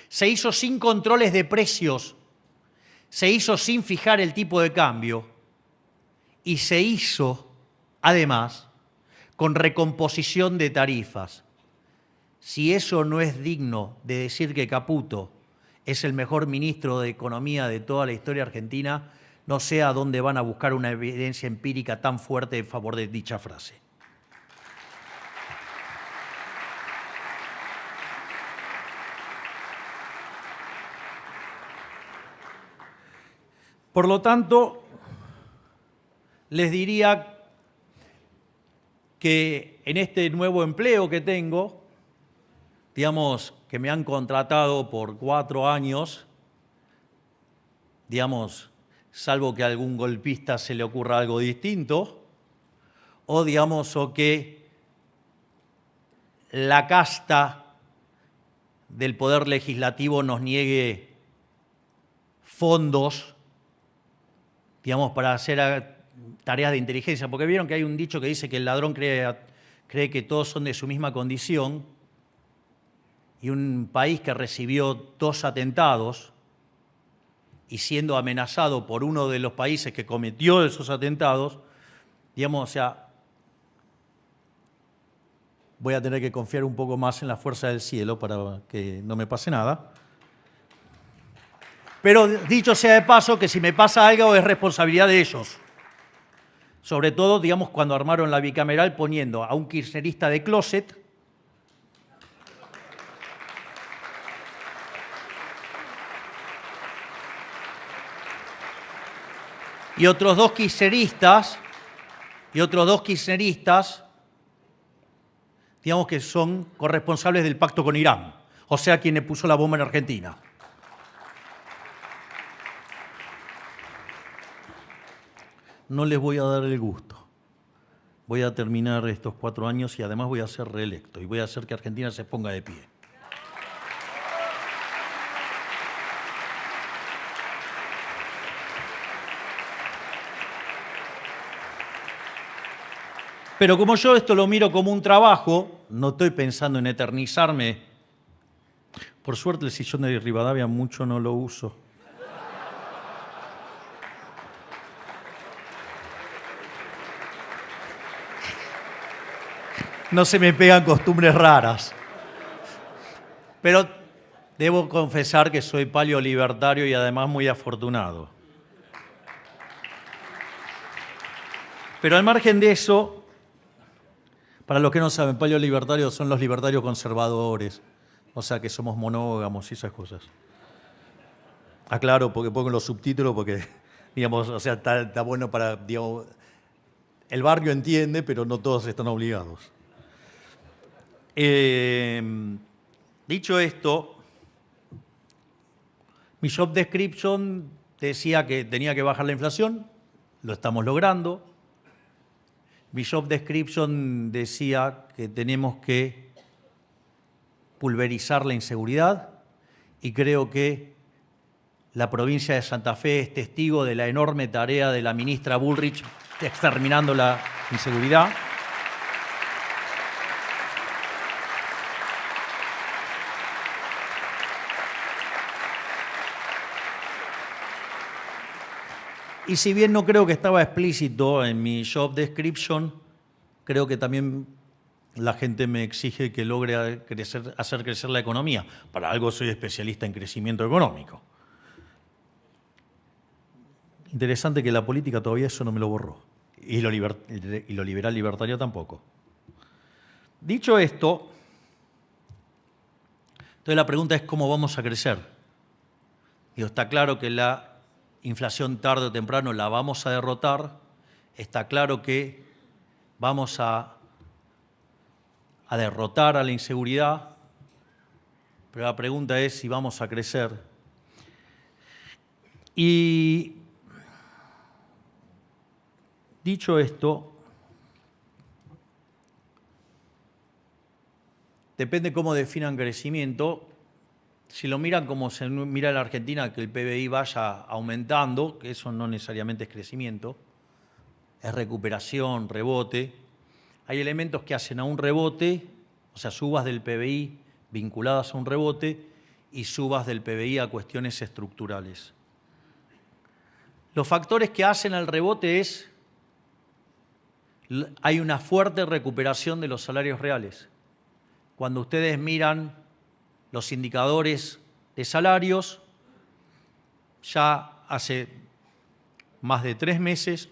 Speaker 1: Se hizo sin controles de precios, se hizo sin fijar el tipo de cambio y se hizo, además, con recomposición de tarifas. Si eso no es digno de decir que Caputo es el mejor ministro de Economía de toda la historia argentina, no sé a dónde van a buscar una evidencia empírica tan fuerte en favor de dicha frase. Por lo tanto, les diría que en este nuevo empleo que tengo, digamos, que me han contratado por 4 años, digamos, salvo que a algún golpista se le ocurra algo distinto, o digamos, o que la casta del Poder Legislativo nos niegue fondos, digamos, para hacer tareas de inteligencia, porque vieron que hay un dicho que dice que el ladrón cree que todos son de su misma condición, y un país que recibió 2 atentados y siendo amenazado por uno de los países que cometió esos atentados, digamos, o sea, voy a tener que confiar un poco más en la fuerza del cielo para que no me pase nada. Pero dicho sea de paso, que si me pasa algo es responsabilidad de ellos. Sobre todo, digamos, cuando armaron la bicameral poniendo a un kirchnerista de closet y otros dos kirchneristas, digamos, que son corresponsables del pacto con Irán, o sea, quien le puso la bomba en Argentina. No les voy a dar el gusto. Voy a terminar estos 4 años y además voy a ser reelecto y voy a hacer que Argentina se ponga de pie. Pero como yo esto lo miro como un trabajo, no estoy pensando en eternizarme. Por suerte el sillón de Rivadavia mucho no lo uso. No se me pegan costumbres raras. Pero debo confesar que soy paleolibertario y además muy afortunado. Pero al margen de eso, para los que no saben, paleolibertarios son los libertarios conservadores, o sea que somos monógamos y esas cosas. Aclaro, porque pongo los subtítulos, porque, digamos, o sea, está bueno para, digamos, el barrio entiende, pero no todos están obligados. Dicho esto, mi job description decía que tenía que bajar la inflación, lo estamos logrando. Mi job description decía que tenemos que pulverizar la inseguridad y creo que la provincia de Santa Fe es testigo de la enorme tarea de la ministra Bullrich exterminando la inseguridad. Y si bien no creo que estaba explícito en mi job description, creo que también la gente me exige que logre hacer crecer la economía. Para algo soy especialista en crecimiento económico. Interesante que la política todavía eso no me lo borró. Y lo liberal libertario tampoco. Dicho esto, entonces la pregunta es cómo vamos a crecer. Digo, está claro que la inflación tarde o temprano la vamos a derrotar, está claro que vamos a derrotar a la inseguridad, pero la pregunta es si vamos a crecer. Y dicho esto, depende cómo definan crecimiento. Si lo miran como se mira en la Argentina, que el PBI vaya aumentando, que eso no necesariamente es crecimiento, es recuperación, rebote. Hay elementos que hacen a un rebote, o sea, subas del PBI vinculadas a un rebote y subas del PBI a cuestiones estructurales. Los factores que hacen el rebote es, hay una fuerte recuperación de los salarios reales. Cuando ustedes miran los indicadores de salarios, ya hace más de 3 meses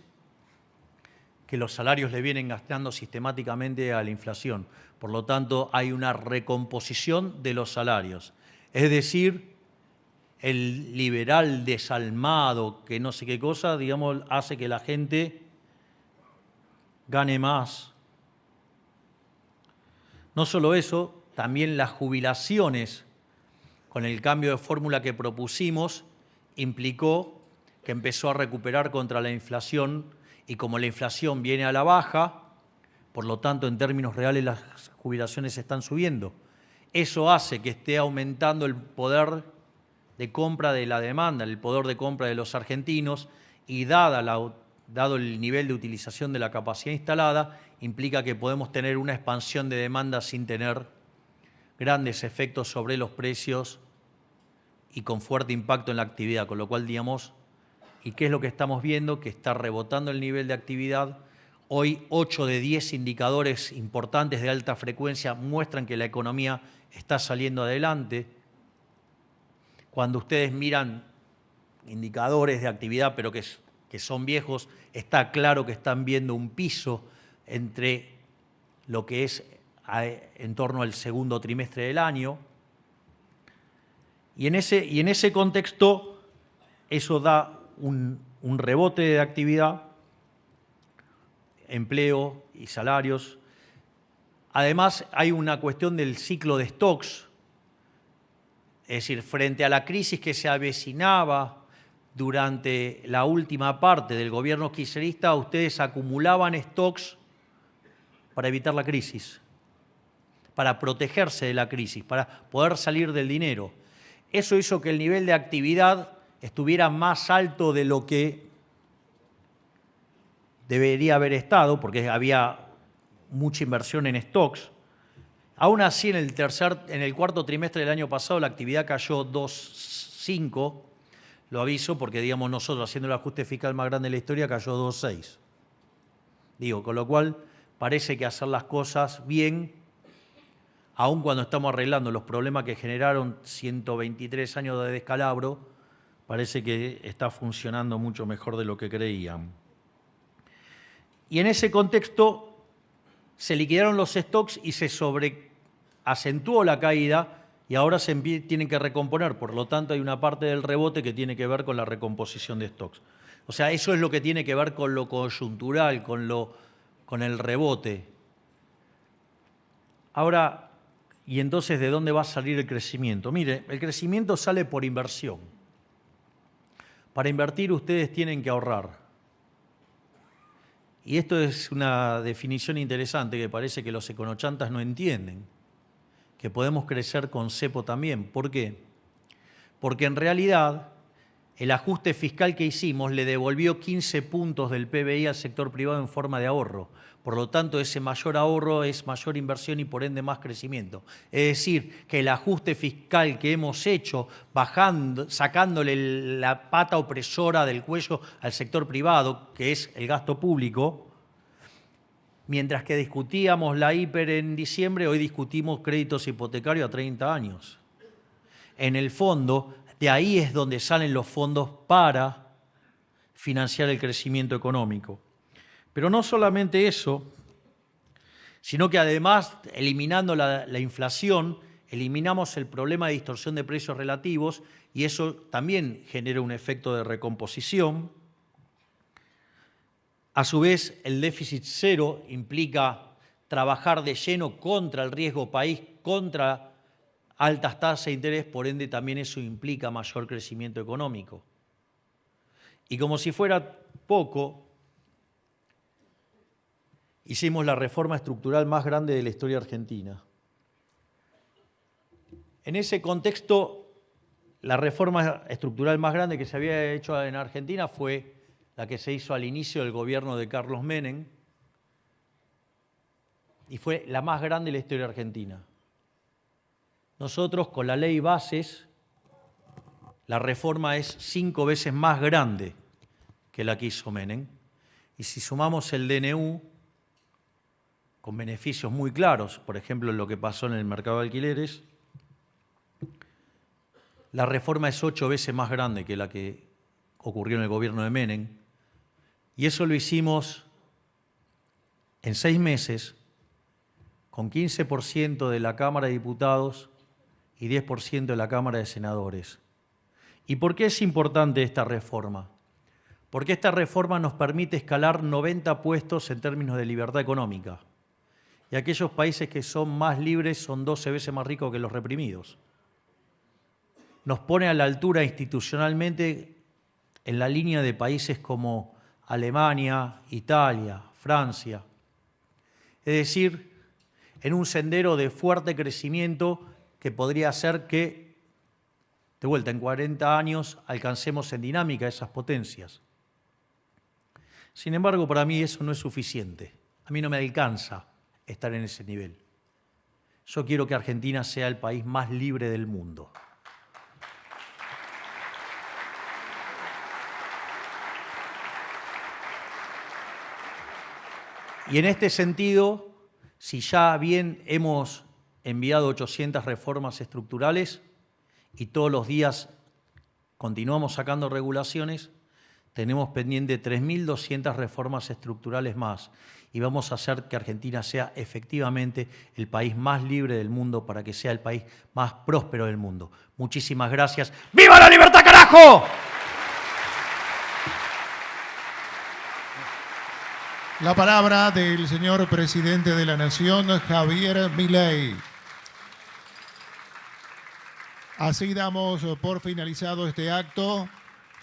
Speaker 1: que los salarios le vienen gastando sistemáticamente a la inflación. Por lo tanto, hay una recomposición de los salarios. Es decir, el liberal desalmado, que no sé qué cosa, digamos, hace que la gente gane más. No solo eso, también las jubilaciones, con el cambio de fórmula que propusimos, implicó que empezó a recuperar contra la inflación, y como la inflación viene a la baja, por lo tanto, en términos reales, las jubilaciones están subiendo. Eso hace que esté aumentando el poder de compra de la demanda, el poder de compra de los argentinos, y dado el nivel de utilización de la capacidad instalada, implica que podemos tener una expansión de demanda sin tener grandes efectos sobre los precios y con fuerte impacto en la actividad, con lo cual, digamos, ¿y qué es lo que estamos viendo? Que está rebotando el nivel de actividad. Hoy 8 de 10 indicadores importantes de alta frecuencia muestran que la economía está saliendo adelante. Cuando ustedes miran indicadores de actividad, pero que son viejos, está claro que están viendo un piso entre lo que es en torno al segundo trimestre del año. Y en ese contexto, eso da un rebote de actividad, empleo y salarios. Además, hay una cuestión del ciclo de stocks, es decir, frente a la crisis que se avecinaba durante la última parte del gobierno kirchnerista, ustedes acumulaban stocks para evitar la crisis, para protegerse de la crisis, para poder salir del dinero. Eso hizo que el nivel de actividad estuviera más alto de lo que debería haber estado, porque había mucha inversión en stocks. Aún así, en el cuarto trimestre del año pasado, la actividad cayó 2,5%. Lo aviso porque, digamos, nosotros, haciendo el ajuste fiscal más grande de la historia, cayó 2,6%. Digo, con lo cual, parece que hacer las cosas bien, aun cuando estamos arreglando los problemas que generaron 123 años de descalabro, parece que está funcionando mucho mejor de lo que creían. Y en ese contexto se liquidaron los stocks y se sobreacentuó la caída y ahora se tienen que recomponer. Por lo tanto, hay una parte del rebote que tiene que ver con la recomposición de stocks. O sea, eso es lo que tiene que ver con lo coyuntural, con el rebote. Ahora, ¿y entonces de dónde va a salir el crecimiento? Mire, el crecimiento sale por inversión. Para invertir ustedes tienen que ahorrar. Y esto es una definición interesante que parece que los econochantas no entienden, que podemos crecer con cepo también. ¿Por qué? Porque en realidad el ajuste fiscal que hicimos le devolvió 15 puntos del PBI al sector privado en forma de ahorro. Por lo tanto, ese mayor ahorro es mayor inversión y por ende más crecimiento. Es decir, que el ajuste fiscal que hemos hecho, sacándole la pata opresora del cuello al sector privado, que es el gasto público, mientras que discutíamos la hiper en diciembre, hoy discutimos créditos hipotecarios a 30 años. En el fondo, de ahí es donde salen los fondos para financiar el crecimiento económico. Pero no solamente eso, sino que además, eliminando la inflación, eliminamos el problema de distorsión de precios relativos y eso también genera un efecto de recomposición. A su vez, el déficit cero implica trabajar de lleno contra el riesgo país, contra altas tasas de interés, por ende también eso implica mayor crecimiento económico. Y como si fuera poco, hicimos la reforma estructural más grande de la historia argentina. En ese contexto, la reforma estructural más grande que se había hecho en Argentina fue la que se hizo al inicio del gobierno de Carlos Menem, y fue la más grande de la historia argentina. Nosotros, con la ley Bases, la reforma es 5 veces más grande que la que hizo Menem. Y si sumamos el DNU, con beneficios muy claros, por ejemplo, lo que pasó en el mercado de alquileres, la reforma es 8 veces más grande que la que ocurrió en el gobierno de Menem. Y eso lo hicimos en 6 meses, con 15% de la Cámara de Diputados y 10% de la Cámara de Senadores. ¿Y por qué es importante esta reforma? Porque esta reforma nos permite escalar 90 puestos en términos de libertad económica. Y aquellos países que son más libres son 12 veces más ricos que los reprimidos. Nos pone a la altura institucionalmente en la línea de países como Alemania, Italia, Francia. Es decir, en un sendero de fuerte crecimiento que podría hacer que, de vuelta, en 40 años alcancemos en dinámica esas potencias. Sin embargo, para mí eso no es suficiente. A mí no me alcanza estar en ese nivel. Yo quiero que Argentina sea el país más libre del mundo. Y en este sentido, si ya bien hemos enviado 800 reformas estructurales y todos los días continuamos sacando regulaciones, tenemos pendiente 3.200 reformas estructurales más y vamos a hacer que Argentina sea efectivamente el país más libre del mundo para que sea el país más próspero del mundo. Muchísimas gracias. ¡Viva la libertad, carajo!
Speaker 2: La palabra del señor presidente de la Nación, Javier Milei. Así damos por finalizado este acto.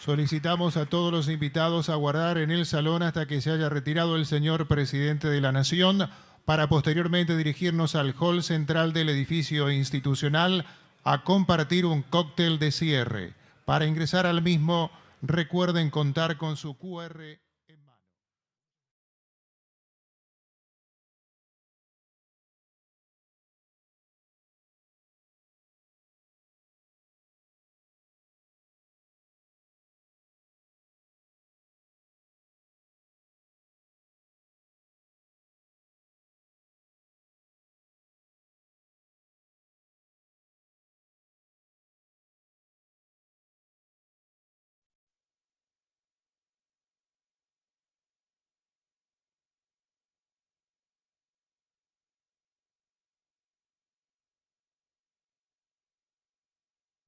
Speaker 2: Solicitamos a todos los invitados a aguardar en el salón hasta que se haya retirado el señor presidente de la Nación para posteriormente dirigirnos al hall central del edificio institucional a compartir un cóctel de cierre. Para ingresar al mismo, recuerden contar con su QR.